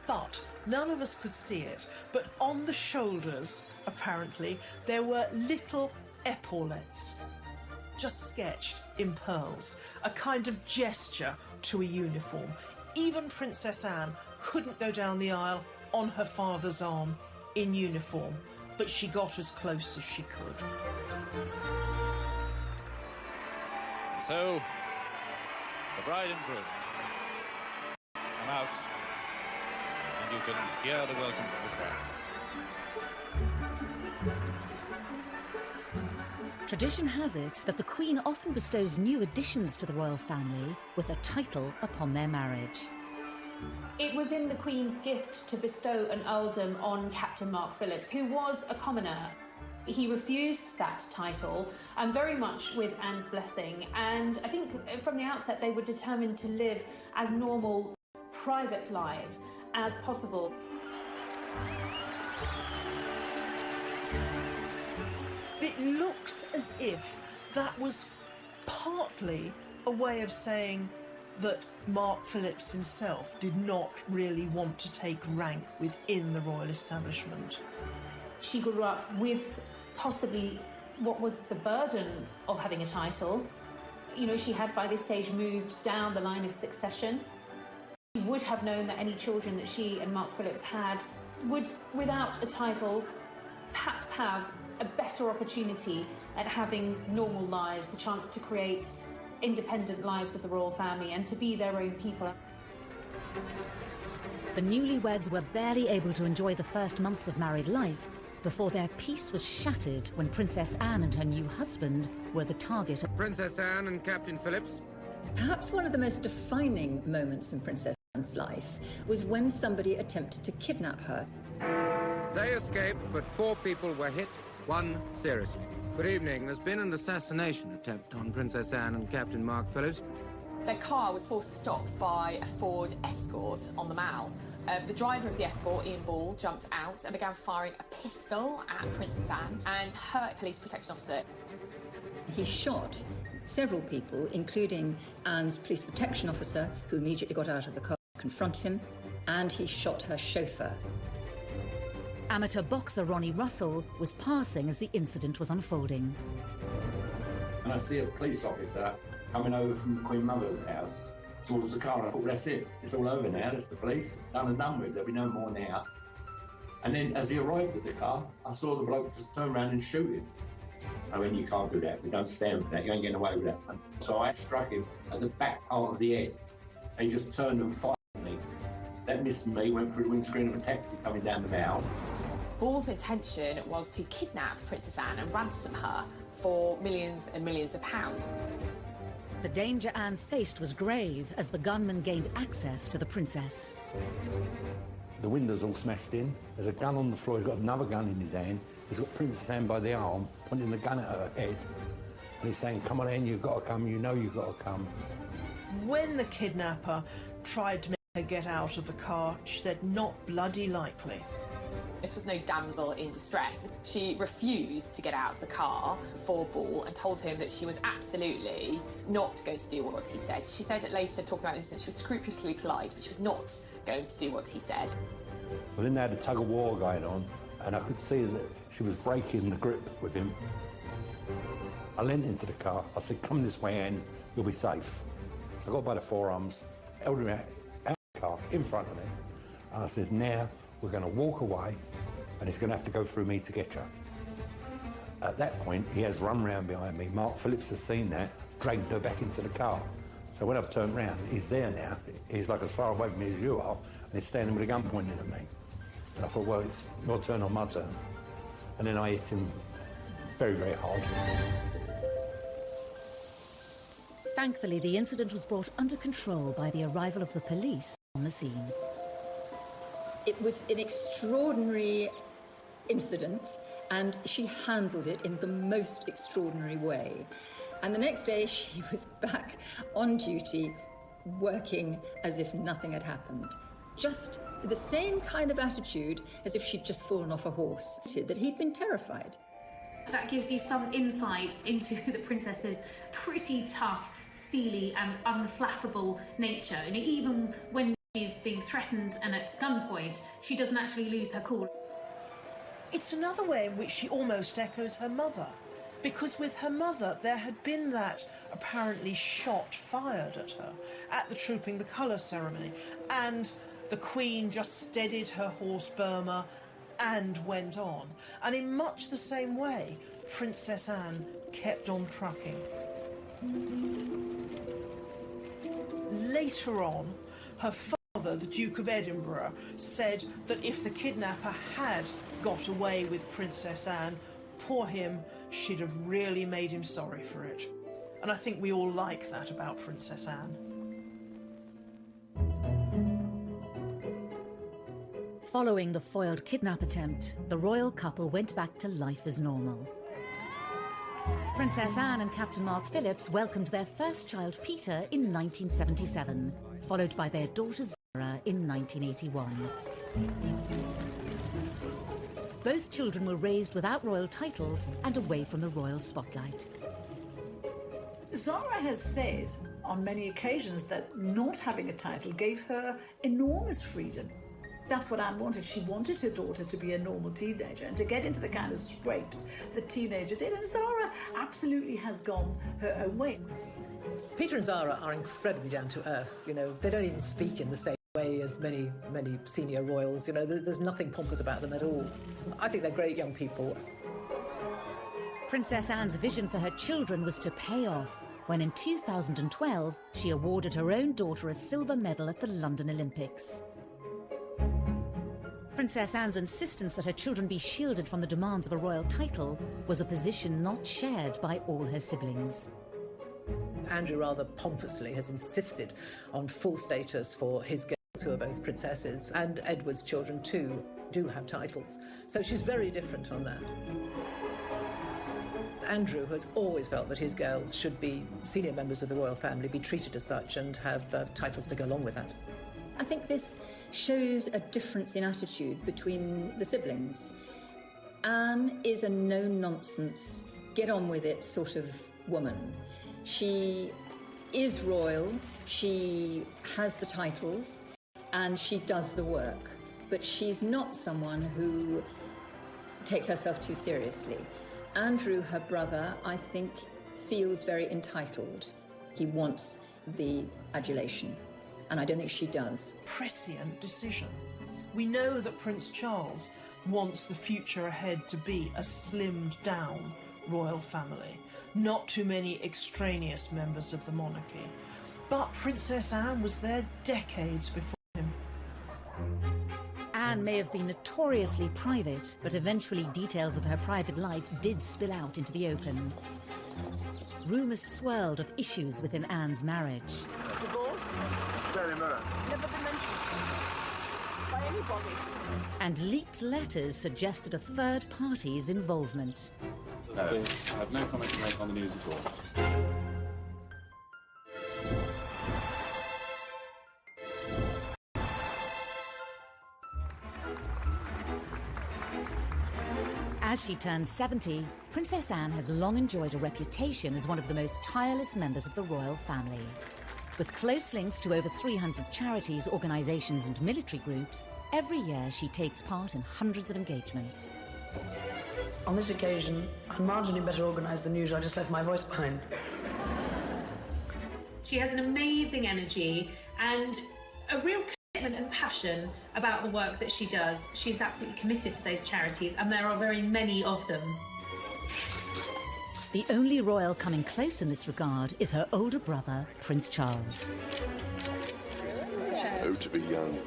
[SPEAKER 13] But none of us could see it. But on the shoulders, apparently, there were little epaulettes, just sketched in pearls, a kind of gesture to a uniform. Even Princess Anne couldn't go down the aisle on her father's arm in uniform, but she got as close as she could.
[SPEAKER 22] So, the bride and groom come out, and you can hear the welcome from the crowd.
[SPEAKER 1] Tradition has it that the Queen often bestows new additions to the royal family with a title upon their marriage.
[SPEAKER 3] It was in the Queen's gift to bestow an earldom on Captain Mark Phillips, who was a commoner. He refused that title, and very much with Anne's blessing. And I think from the outset they were determined to live as normal, private lives as possible.
[SPEAKER 13] It looks as if that was partly a way of saying that Mark Phillips himself did not really want to take rank within the royal establishment.
[SPEAKER 3] She grew up with possibly what was the burden of having a title. You know, she had by this stage moved down the line of succession. She would have known that any children that she and Mark Phillips had would, without a title, perhaps have a better opportunity at having normal lives, the chance to create independent lives of the royal family and to be their own people.
[SPEAKER 1] The newlyweds were barely able to enjoy the first months of married life before their peace was shattered when Princess Anne and her new husband were the target of
[SPEAKER 8] Princess Anne and Captain Phillips.
[SPEAKER 5] Perhaps one of the most defining moments in Princess Anne's life was when somebody attempted to kidnap her.
[SPEAKER 8] They escaped, but 4 people were hit, 1 seriously. Good evening. There's been an assassination attempt on Princess Anne and Captain Mark Phillips.
[SPEAKER 7] Their car was forced to stop by a Ford Escort on the Mall. The driver of the Escort, Ian Ball, jumped out and began firing a pistol at Princess Anne and her police protection officer.
[SPEAKER 5] He shot several people, including Anne's police protection officer, who immediately got out of the car to confront him, and he shot her chauffeur.
[SPEAKER 1] Amateur boxer Ronnie Russell was passing as the incident was unfolding.
[SPEAKER 14] And I see a police officer coming over from the Queen Mother's house towards the car, and I thought, that's it. It's all over now. That's the police. It's done and done with. There'll be no more now. And then as he arrived at the car, I saw the bloke just turn around and shoot him. I mean, you can't do that. We don't stand for that. You ain't getting away with that one. So I struck him at the back part of the head. And he just turned and fired at me. That missed me, went through the windscreen of a taxi coming down the Mall.
[SPEAKER 7] Ball's intention was to kidnap Princess Anne and ransom her for millions and millions of pounds.
[SPEAKER 1] The danger Anne faced was grave as the gunman gained access to the princess.
[SPEAKER 14] The window's all smashed in. There's a gun on the floor. He's got another gun in his hand. He's got Princess Anne by the arm, pointing the gun at her head. And he's saying, come on, Anne, you've got to come. You know you've got to come.
[SPEAKER 13] When the kidnapper tried to make her get out of the car, she said, not bloody likely.
[SPEAKER 7] This was no damsel in distress. She refused to get out of the car for Ball and told him that she was absolutely not going to do what he said. She said it later, talking about this, that she was scrupulously polite, but she was not going to do what he said.
[SPEAKER 14] Well, then they had a tug-of-war going on, and I could see that she was breaking the grip with him. I leant into the car. I said, come this way, Anne, you'll be safe. I got by the forearms, held him out of the
[SPEAKER 6] car in front of me. And I said, now we're going to walk away and it's going to have to go through me to get you. At that point, he has run round behind me. Mark Phillips has seen that, dragged her back into the car. So when I've turned round, he's there now. He's like as far away from me as you are, and he's standing with a gun pointing at me. And I thought, well, it's your turn or my turn. And then I hit him very, very hard.
[SPEAKER 1] Thankfully, the incident was brought under control by the arrival of the police on the scene.
[SPEAKER 5] It was an extraordinary incident, and she handled it in the most extraordinary way. And the next day, she was back on duty, working as if nothing had happened. Just the same kind of attitude as if she'd just fallen off a horse, that he'd been terrified.
[SPEAKER 3] That gives you some insight into the princess's pretty tough, steely and unflappable nature. And even when she's being threatened and at gunpoint, she doesn't actually lose her cool.
[SPEAKER 13] It's another way in which she almost echoes her mother. Because with her mother, there had been that apparently shot fired at her at the Trooping the Colours ceremony. And the Queen just steadied her horse Burma and went on. And in much the same way, Princess Anne kept on trucking. Later on, her father, the Duke of Edinburgh, said that if the kidnapper had got away with Princess Anne, poor him, she'd have really made him sorry for it. And I think we all like that about Princess Anne.
[SPEAKER 1] Following the foiled kidnap attempt, the royal couple went back to life as normal. Princess Anne and Captain Mark Phillips welcomed their first child, Peter, in 1977, followed by their daughter Zara in 1981. Both children were raised without royal titles and away from the royal spotlight.
[SPEAKER 10] Zara has said on many occasions that not having a title gave her enormous freedom. That's what Anne wanted. She wanted her daughter to be a normal teenager and to get into the kind of scrapes the teenager did. And Zara absolutely has gone her own way.
[SPEAKER 2] Peter and Zara are incredibly down to earth. You know, they don't even speak in the same way as many senior royals. You know, there's nothing pompous about them at all. I think they're great young people.
[SPEAKER 1] Princess Anne's vision for her children was to pay off when in 2012 she awarded her own daughter a silver medal at the London Olympics. Princess Anne's insistence that her children be shielded from the demands of a royal title was a position not shared by all her siblings.
[SPEAKER 2] Andrew rather pompously has insisted on full status for his girls, who are both princesses, and Edward's children too do have titles. So she's very different on that. Andrew has always felt that his girls should be senior members of the royal family, be treated as such, and have titles to go along with that.
[SPEAKER 5] I think this shows a difference in attitude between the siblings. Anne is a no-nonsense, get-on-with-it sort of woman. She is royal, she has the titles, and she does the work. But she's not someone who takes herself too seriously. Andrew, her brother, I think, feels very entitled. He wants the adulation, and I don't think she does.
[SPEAKER 13] Prescient decision. We know that Prince Charles wants the future ahead to be a slimmed-down royal family. Not too many extraneous members of the monarchy. But Princess Anne was there decades before him.
[SPEAKER 1] Anne may have been notoriously private, but eventually details of her private life did spill out into the open. Rumours swirled of issues within Anne's marriage.
[SPEAKER 4] Divorce?
[SPEAKER 17] Very much.
[SPEAKER 4] Never been mentioned by anybody.
[SPEAKER 1] And leaked letters suggested a third party's involvement.
[SPEAKER 11] No, I have no comment to make on the news at all.
[SPEAKER 1] As she turns 70, Princess Anne has long enjoyed a reputation as one of the most tireless members of the royal family. With close links to over 300 charities, organisations and military groups, every year she takes part in hundreds of engagements.
[SPEAKER 23] On this occasion, I'm marginally better organised than usual. I just left my voice behind.
[SPEAKER 3] She has an amazing energy and a real commitment and passion about the work that she does. She's absolutely committed to those charities, and there are very many of them.
[SPEAKER 1] The only royal coming close in this regard is her older brother, Prince Charles.
[SPEAKER 12] Oh, to be young.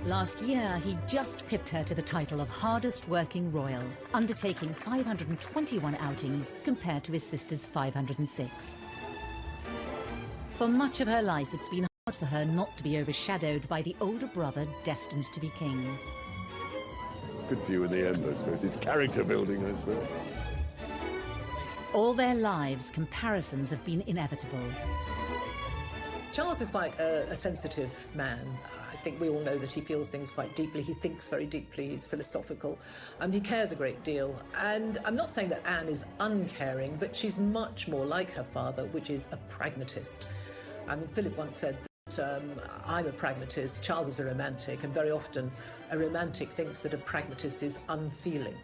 [SPEAKER 1] Last year, he just pipped her to the title of hardest working royal, undertaking 521 outings compared to his sister's 506. For much of her life, it's been hard for her not to be overshadowed by the older brother destined to be king.
[SPEAKER 12] It's good for you in the end, I suppose. It's character building, I suppose.
[SPEAKER 1] All their lives, comparisons have been inevitable.
[SPEAKER 2] Charles is quite a sensitive man. I think we all know that he feels things quite deeply. He thinks very deeply. He's philosophical. He cares a great deal. And I'm not saying that Anne is uncaring, but she's much more like her father, which is a pragmatist. I mean, Philip once said that I'm a pragmatist, Charles is a romantic, and very often a romantic thinks that a pragmatist is unfeeling.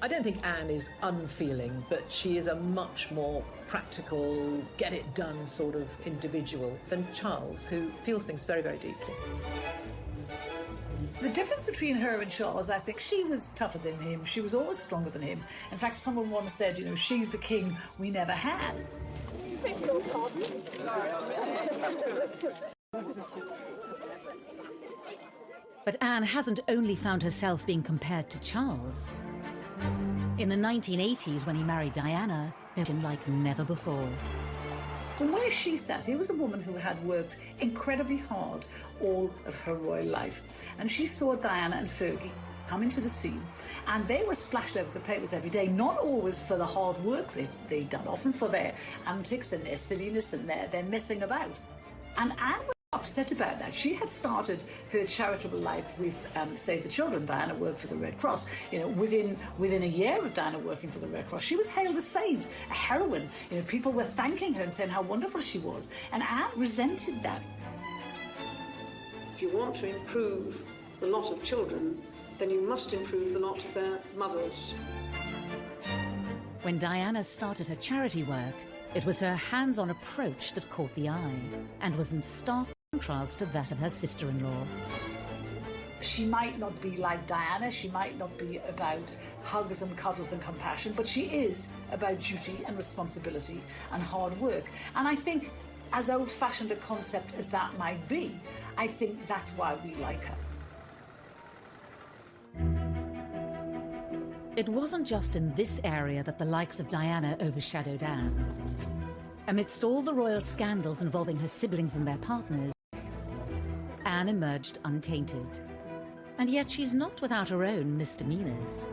[SPEAKER 2] I don't think Anne is unfeeling, but she is a much more practical, get-it-done sort of individual than Charles, who feels things very, very deeply.
[SPEAKER 10] The difference between her and Charles, I think she was tougher than him. She was always stronger than him. In fact, someone once said, you know, she's the king we never had.
[SPEAKER 1] But Anne hasn't only found herself being compared to Charles. In the 1980s, when he married Diana, it was like never before.
[SPEAKER 10] From where she sat, here was a woman who had worked incredibly hard all of her royal life. And she saw Diana and Fergie come into the scene, and they were splashed over the papers every day, not always for the hard work they'd done, often for their antics and their silliness and their messing about. And Anne was upset about that. She had started her charitable life with Save the Children. Diana worked for the Red Cross. You know, within a year of Diana working for the Red Cross, she was hailed a saint, a heroine. You know, people were thanking her and saying how wonderful she was. And Anne resented that.
[SPEAKER 23] If you want to improve the lot of children, then you must improve the lot of their mothers.
[SPEAKER 1] When Diana started her charity work, it was her hands-on approach that caught the eye and was in stark contrast to that of her sister-in-law.
[SPEAKER 10] She might not be like Diana, she might not be about hugs and cuddles and compassion, but she is about duty and responsibility and hard work. And I think, as old-fashioned a concept as that might be, I think that's why we like her.
[SPEAKER 1] It wasn't just in this area that the likes of Diana overshadowed Anne. Amidst all the royal scandals involving her siblings and their partners, Anne emerged untainted. And yet she's not without her own misdemeanors.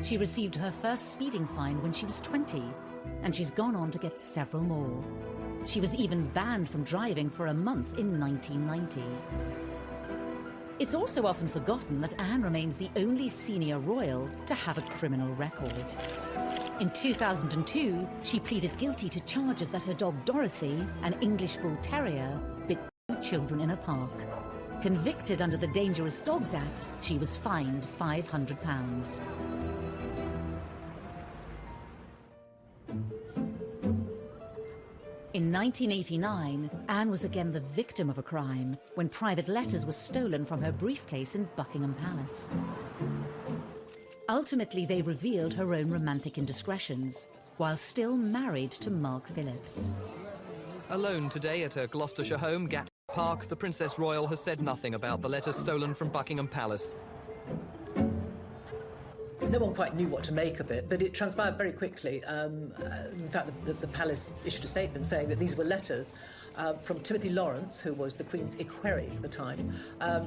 [SPEAKER 1] She received her first speeding fine when she was 20, and she's gone on to get several more. She was even banned from driving for a month in 1990. It's also often forgotten that Anne remains the only senior royal to have a criminal record. In 2002, she pleaded guilty to charges that her dog Dorothy, an English Bull Terrier, bit children in a park. Convicted under the Dangerous Dogs Act, she was fined £500. In 1989, Anne was again the victim of a crime when private letters were stolen from her briefcase in Buckingham Palace. Ultimately, they revealed her own romantic indiscretions, while still married to Mark Phillips.
[SPEAKER 16] Alone today at her Gloucestershire home, Gatwick Park, the Princess Royal has said nothing about the letters stolen from Buckingham Palace.
[SPEAKER 2] No one quite knew what to make of it, but it transpired very quickly. In fact, the palace issued a statement saying that these were letters from Timothy Lawrence, who was the Queen's equerry at the time,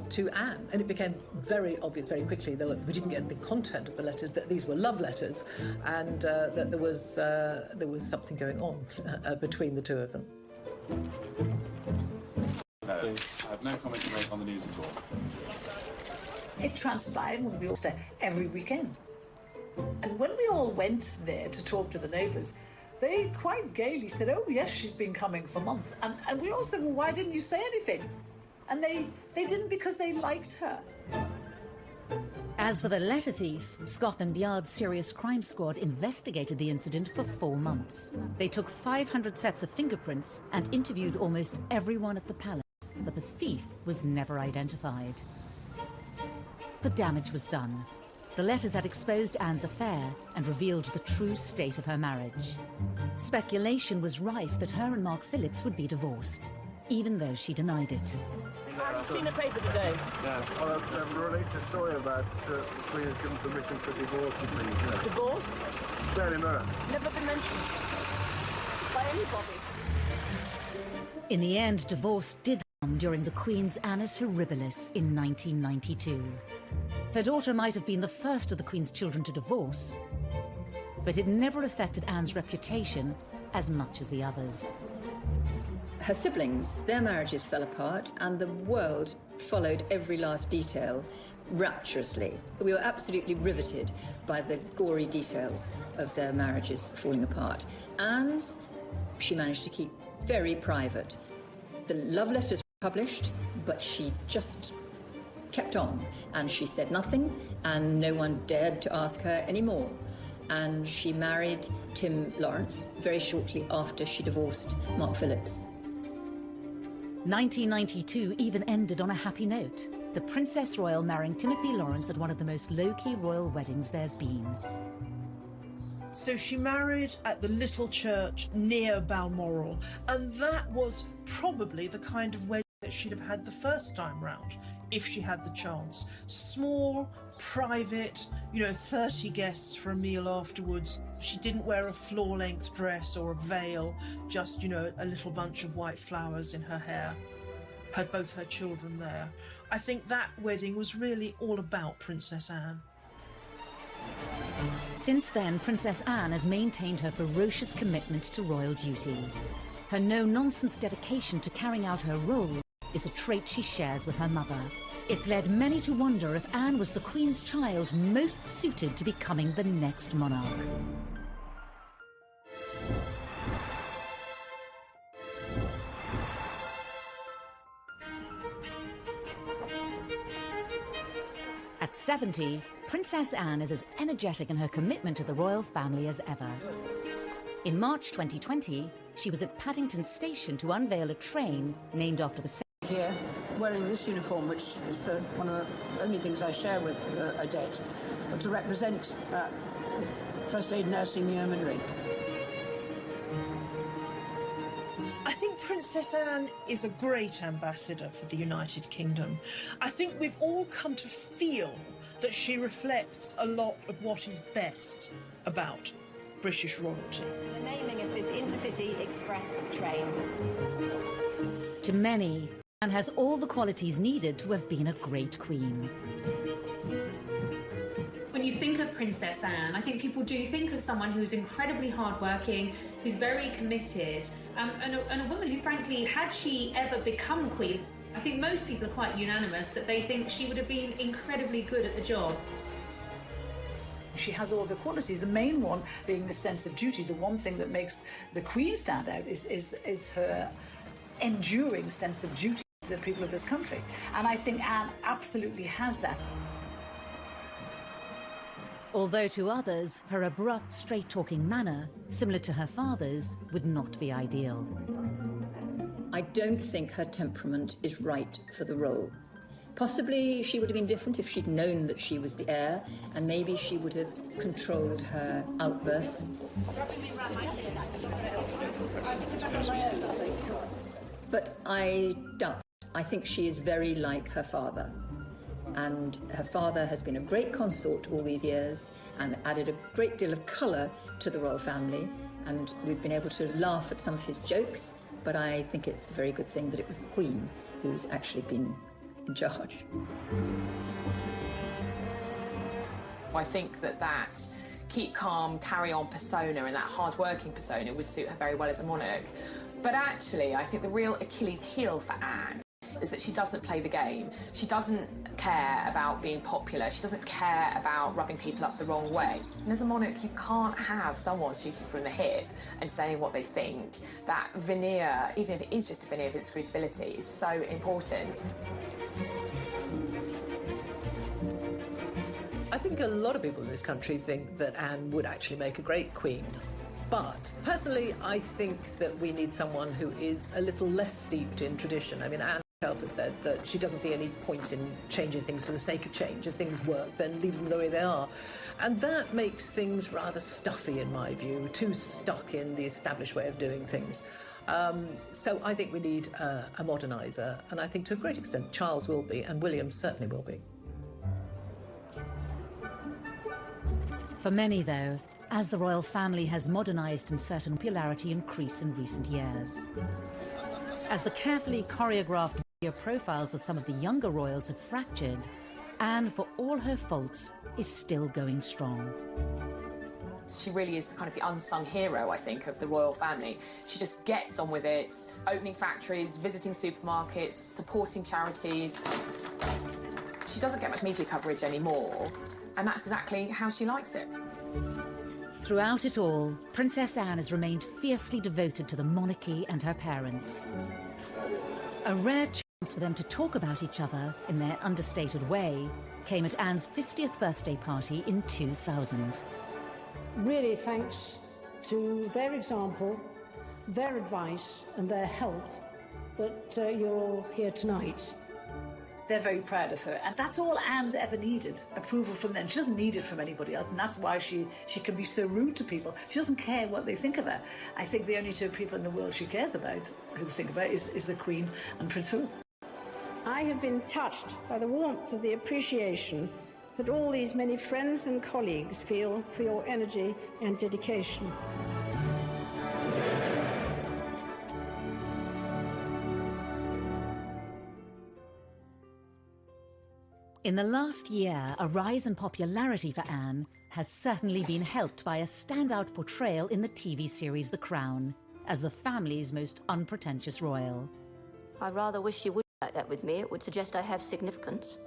[SPEAKER 2] to Anne. And it became very obvious very quickly, though we didn't get the content of the letters, that these were love letters, and that there was something going on between the two of them.
[SPEAKER 11] No, I have no comment to make on the news at all.
[SPEAKER 10] It transpired when we all stayed every weekend. And when we all went there to talk to the neighbours, they quite gaily said, oh, yes, she's been coming for months. And we all said, well, why didn't you say anything? And they didn't, because they liked her.
[SPEAKER 1] As for the letter thief, Scotland Yard's Serious Crime Squad investigated the incident for 4 months. They took 500 sets of fingerprints and interviewed almost everyone at the palace. palace, but the thief was never identified. The damage was done. The letters had exposed Anne's affair and revealed the true state of her marriage. Speculation was rife that her and Mark Phillips would be divorced, even though she denied it.
[SPEAKER 4] Have you seen the paper today?
[SPEAKER 17] Yeah. Well, I've released a story about the Queen has given permission for divorce and things. Yeah.
[SPEAKER 4] Divorce?
[SPEAKER 17] Daily Mirror.
[SPEAKER 4] Never been mentioned by anybody.
[SPEAKER 1] In the end, divorce did come during the Queen's Annus Horribilis in 1992. Her daughter might have been the first of the Queen's children to divorce, but it never affected Anne's reputation as much as the others.
[SPEAKER 5] Her siblings, their marriages fell apart, and the world followed every last detail rapturously. We were absolutely riveted by the gory details of their marriages falling apart. Anne's, she managed to keep very private. The love letters were published, but she just kept on, and she said nothing, and no one dared to ask her anymore. And she married Tim Lawrence very shortly after she divorced Mark Phillips.
[SPEAKER 1] 1992 even ended on a happy note. The Princess Royal marrying Timothy Lawrence at one of the most low-key royal weddings there's been.
[SPEAKER 13] So she married at the little church near Balmoral, and that was probably the kind of wedding that she'd have had the first time round, if she had the chance. Small, private, 30 guests for a meal afterwards. She didn't wear a floor-length dress or a veil, just, a little bunch of white flowers in her hair. Had both her children there. I think that wedding was really all about Princess Anne.
[SPEAKER 1] Since then, Princess Anne has maintained her ferocious commitment to royal duty. Her no-nonsense dedication to carrying out her role is a trait she shares with her mother. It's led many to wonder if Anne was the Queen's child most suited to becoming the next monarch. At 70, Princess Anne is as energetic in her commitment to the royal family as ever. In March 2020, she was at Paddington Station to unveil a train named after the
[SPEAKER 23] Here, wearing this uniform, which is one of the only things I share with Odette, to represent First Aid Nursing Yeomanry.
[SPEAKER 13] I think Princess Anne is a great ambassador for the United Kingdom. I think we've all come to feel that she reflects a lot of what is best about British royalty.
[SPEAKER 18] The naming of this intercity express train.
[SPEAKER 1] To many, Anne has all the qualities needed to have been a great queen.
[SPEAKER 3] When you think of Princess Anne, I think people do think of someone who's incredibly hardworking, who's very committed, and a woman who, frankly, had she ever become queen, I think most people are quite unanimous that they think she would have been incredibly good at the job.
[SPEAKER 10] She has all the qualities, the main one being the sense of duty. The one thing that makes the Queen stand out is her enduring sense of duty to the people of this country. And I think Anne absolutely has that.
[SPEAKER 1] Although to others, her abrupt, straight-talking manner, similar to her father's, would not be ideal.
[SPEAKER 5] I don't think her temperament is right for the role. Possibly she would have been different if she'd known that she was the heir, and maybe she would have controlled her outbursts. But I doubt. I think she is very like her father. And her father has been a great consort all these years and added a great deal of colour to the royal family, and we've been able to laugh at some of his jokes, but I think it's a very good thing that it was the Queen who's actually been in charge.
[SPEAKER 7] I think that keep calm, carry on persona and that hard-working persona would suit her very well as a monarch. But actually, I think the real Achilles heel for Anne is that she doesn't play the game. She doesn't care about being popular. She doesn't care about rubbing people up the wrong way. And as a monarch, you can't have someone shooting from the hip and saying what they think. That veneer, even if it is just a veneer of inscrutability, is so important.
[SPEAKER 2] I think a lot of people in this country think that Anne would actually make a great queen. But personally, I think that we need someone who is a little less steeped in tradition. I mean, Anne herself has said that she doesn't see any point in changing things for the sake of change. If things work, then leave them the way they are. And that makes things rather stuffy, in my view, too stuck in the established way of doing things. So I think we need a moderniser, and I think to a great extent Charles will be, and William certainly will be.
[SPEAKER 1] For many, though, as the royal family has modernised and certain popularity increase in recent years. As the carefully choreographed media profiles of some of the younger royals have fractured, Anne, for all her faults, is still going strong.
[SPEAKER 7] She really is kind of the unsung hero, I think, of the royal family. She just gets on with it, opening factories, visiting supermarkets, supporting charities. She doesn't get much media coverage anymore, and that's exactly how she likes it.
[SPEAKER 1] Throughout it all, Princess Anne has remained fiercely devoted to the monarchy and her parents. A rare chance for them to talk about each other in their understated way came at Anne's 50th birthday party in 2000.
[SPEAKER 23] Really thanks to their example, their advice and their help that you're all here tonight.
[SPEAKER 10] They're very proud of her, and that's all Anne's ever needed, approval from them. She doesn't need it from anybody else, and that's why she can be so rude to people. She doesn't care what they think of her. I think the only two people in the world she cares about, who think about, is the Queen and Prince Philip.
[SPEAKER 23] I have been touched by the warmth of the appreciation that all these many friends and colleagues feel for your energy and dedication.
[SPEAKER 1] In the last year, a rise in popularity for Anne has certainly been helped by a standout portrayal in the TV series The Crown as the family's most unpretentious royal.
[SPEAKER 19] I rather wish you wouldn't like that with me. It would suggest I have significance.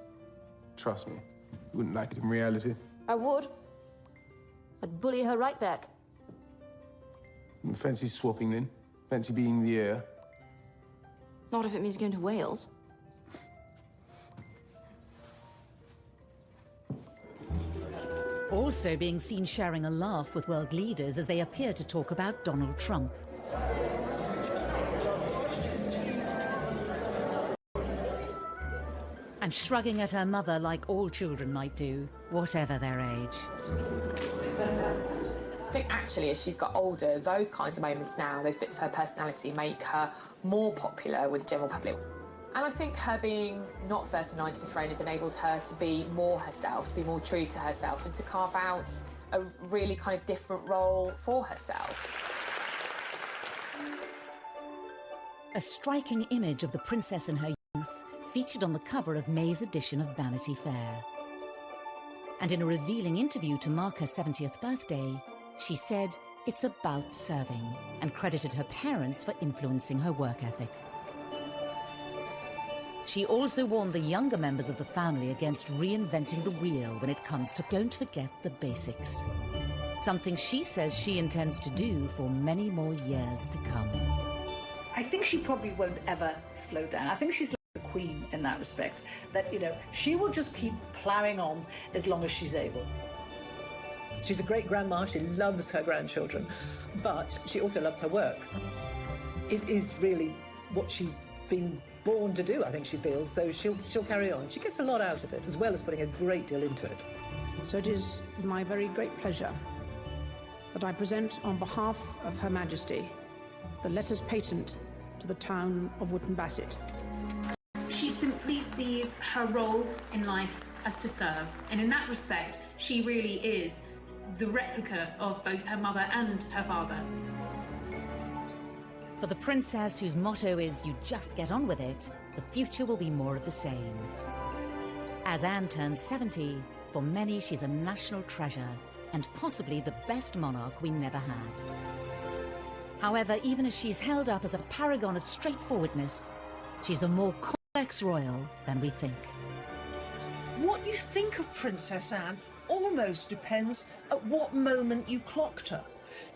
[SPEAKER 20] Trust me, you wouldn't like it in reality.
[SPEAKER 19] I would. I'd bully her right back.
[SPEAKER 20] Fancy swapping then? Fancy being the heir?
[SPEAKER 19] Not if it means going to Wales.
[SPEAKER 1] Also being seen sharing a laugh with world leaders as they appear to talk about Donald Trump. And shrugging at her mother like all children might do, whatever their age.
[SPEAKER 7] I think actually as she's got older, those kinds of moments now, those bits of her personality make her more popular with the general public. And I think her being not first in line to the throne has enabled her to be more herself, to be more true to herself, and to carve out a really kind of different role for herself.
[SPEAKER 1] A striking image of the princess in her youth featured on the cover of May's edition of Vanity Fair. And in a revealing interview to mark her 70th birthday, she said, "It's about serving," and credited her parents for influencing her work ethic. She also warned the younger members of the family against reinventing the wheel when it comes to don't forget the basics. Something she says she intends to do for many more years to come.
[SPEAKER 10] I think she probably won't ever slow down. I think she's like the Queen in that respect, that, you know, she will just keep ploughing on as long as she's able.
[SPEAKER 2] She's a great grandma, she loves her grandchildren, but she also loves her work. It is really what she's been born to do, I think she feels, so she'll carry on. She gets a lot out of it, as well as putting a great deal into it.
[SPEAKER 23] So it is my very great pleasure that I present on behalf of Her Majesty the letters patent to the town of Wootton Bassett.
[SPEAKER 3] She simply sees her role in life as to serve, and in that respect, she really is the replica of both her mother and her father.
[SPEAKER 1] For the princess whose motto is "you just get on with it," the future will be more of the same. As Anne turns 70, for many she's a national treasure and possibly the best monarch we never had. However, even as she's held up as a paragon of straightforwardness, she's a more complex royal than we think.
[SPEAKER 13] What you think of Princess Anne almost depends at what moment you clocked her.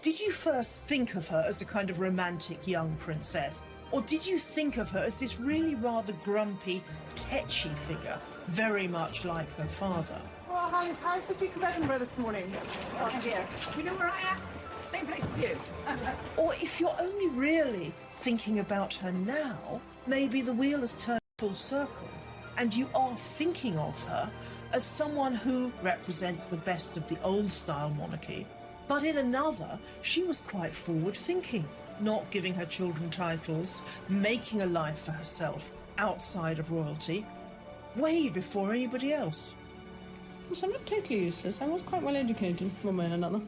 [SPEAKER 13] Did you first think of her as a kind of romantic young princess? Or did you think of her as this really rather grumpy, tetchy figure, very much like her father?
[SPEAKER 4] Well, how's the Duke of Edinburgh this morning? Oh, dear. Do you know where I am? Same place as you.
[SPEAKER 13] Or if you're only really thinking about her now, maybe the wheel has turned full circle, and you are thinking of her as someone who represents the best of the old-style monarchy. But in another, she was quite forward-thinking, not giving her children titles, making a life for herself outside of royalty, way before anybody else.
[SPEAKER 9] So I'm not totally useless. I was quite well educated, one way and another.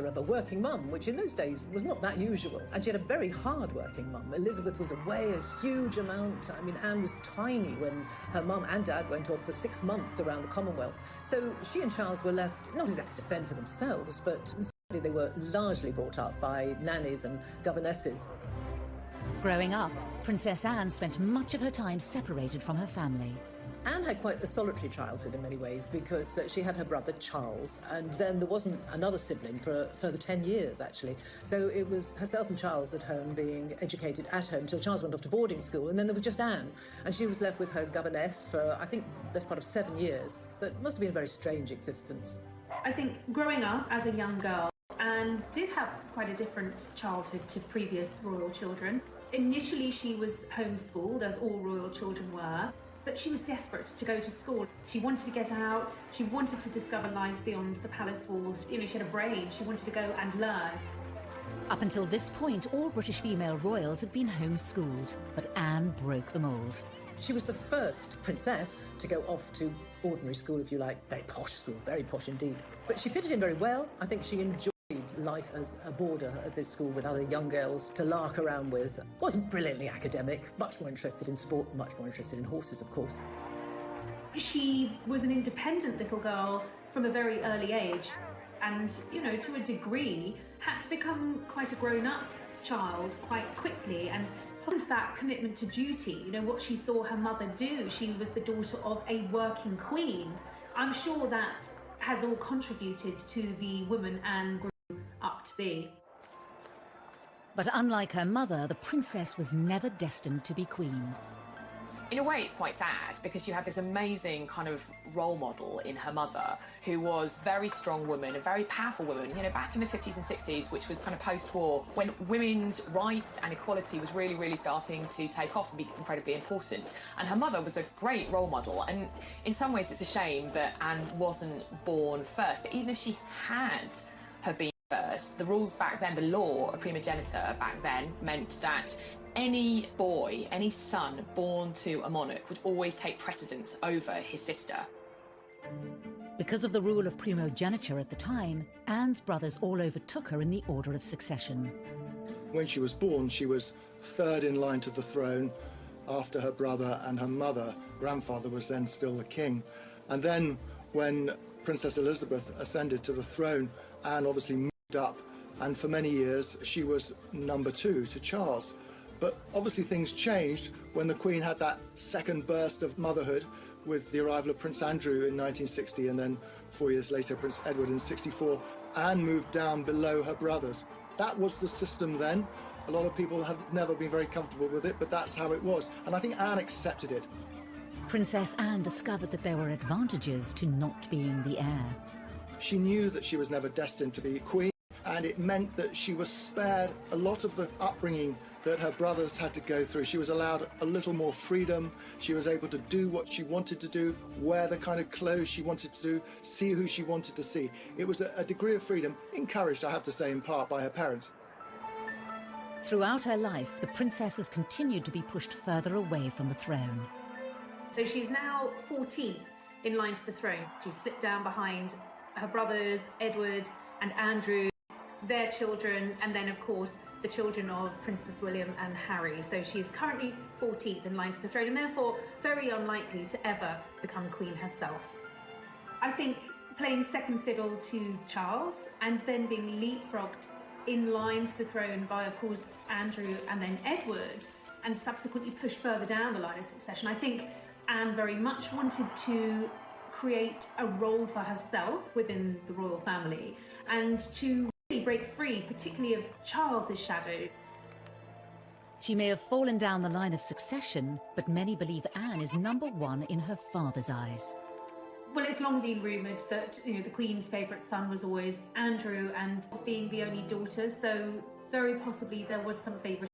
[SPEAKER 2] Of a working mum, which in those days was not that usual. And she had a very hard-working mum. Elizabeth was away a huge amount. I mean, Anne was tiny when her mum and dad went off for 6 months around the Commonwealth. So she and Charles were left not exactly to fend for themselves, but certainly they were largely brought up by nannies and governesses.
[SPEAKER 1] Growing up, Princess Anne spent much of her time separated from her family.
[SPEAKER 2] Anne had quite a solitary childhood in many ways because she had her brother Charles, and then there wasn't another sibling for a further 10 years, actually. So it was herself and Charles at home, being educated at home till Charles went off to boarding school, and then there was just Anne, and she was left with her governess for, I think, best part of 7 years. But it must have been a very strange existence.
[SPEAKER 3] I think growing up as a young girl, Anne did have quite a different childhood to previous royal children. Initially, she was homeschooled, as all royal children were. But she was desperate to go to school. She wanted to get out. She wanted to discover life beyond the palace walls. You know, she had a brain. She wanted to go and learn.
[SPEAKER 1] Up until this point, all British female royals had been homeschooled, but Anne broke the mould.
[SPEAKER 2] She was the first princess to go off to ordinary school, if you like. Very posh school, very posh indeed. But she fitted in very well. I think she enjoyed life as a boarder at this school with other young girls to lark around with. Wasn't brilliantly academic, much more interested in sport, much more interested in horses, of course.
[SPEAKER 3] She was an independent little girl from a very early age and, you know, to a degree, had to become quite a grown-up child quite quickly, and that commitment to duty, you know, what she saw her mother do. She was the daughter of a working queen. I'm sure that has all contributed to the woman Anne grew up to be.
[SPEAKER 1] But unlike her mother, the princess was never destined to be queen.
[SPEAKER 7] In a way, it's quite sad because you have this amazing kind of role model in her mother, who was a very strong woman, a very powerful woman, you know, back in the 50s and 60s, which was kind of post-war, when women's rights and equality was really, really starting to take off and be incredibly important. And her mother was a great role model. And in some ways, it's a shame that Anne wasn't born first. But even if she had have been first, the rules back then, the law of primogeniture back then, meant that any boy, any son born to a monarch would always take precedence over his sister.
[SPEAKER 1] Because of the rule of primogeniture at the time, Anne's brothers all overtook her in the order of succession.
[SPEAKER 15] When she was born, she was third in line to the throne after her brother and her mother. Grandfather was then still the king. And then when Princess Elizabeth ascended to the throne, Anne obviously moved up, and for many years she was number 2 to Charles. But obviously things changed when the Queen had that second burst of motherhood with the arrival of Prince Andrew in 1960, and then 4 years later Prince Edward in 64. Anne moved down below her brothers. That was the system then. A lot of people have never been very comfortable with it, but that's how it was. And I think Anne accepted it.
[SPEAKER 1] Princess Anne discovered that there were advantages to not being the heir.
[SPEAKER 15] She knew that she was never destined to be queen, and it meant that she was spared a lot of the upbringing that her brothers had to go through. She was allowed a little more freedom. She was able to do what she wanted to do, wear the kind of clothes she wanted to do, see who she wanted to see. It was a degree of freedom, encouraged, I have to say, in part by her parents.
[SPEAKER 1] Throughout her life, the princess has continued to be pushed further away from the throne.
[SPEAKER 3] So she's now 14th in line to the throne. She's slipped down behind her brothers, Edward and Andrew, their children, and then, of course, the children of Princess William and Harry. So she is currently 14th in line to the throne, and therefore very unlikely to ever become queen herself. I think playing second fiddle to Charles and then being leapfrogged in line to the throne by, of course, Andrew and then Edward, and subsequently pushed further down the line of succession. I think Anne very much wanted to create a role for herself within the royal family and to really break free, particularly of Charles's shadow.
[SPEAKER 1] She may have fallen down the line of succession, but many believe Anne is number one in her father's eyes.
[SPEAKER 3] Well, it's long been rumoured that, the Queen's favourite son was always Andrew, and being the only daughter, so very possibly there was some favouritism.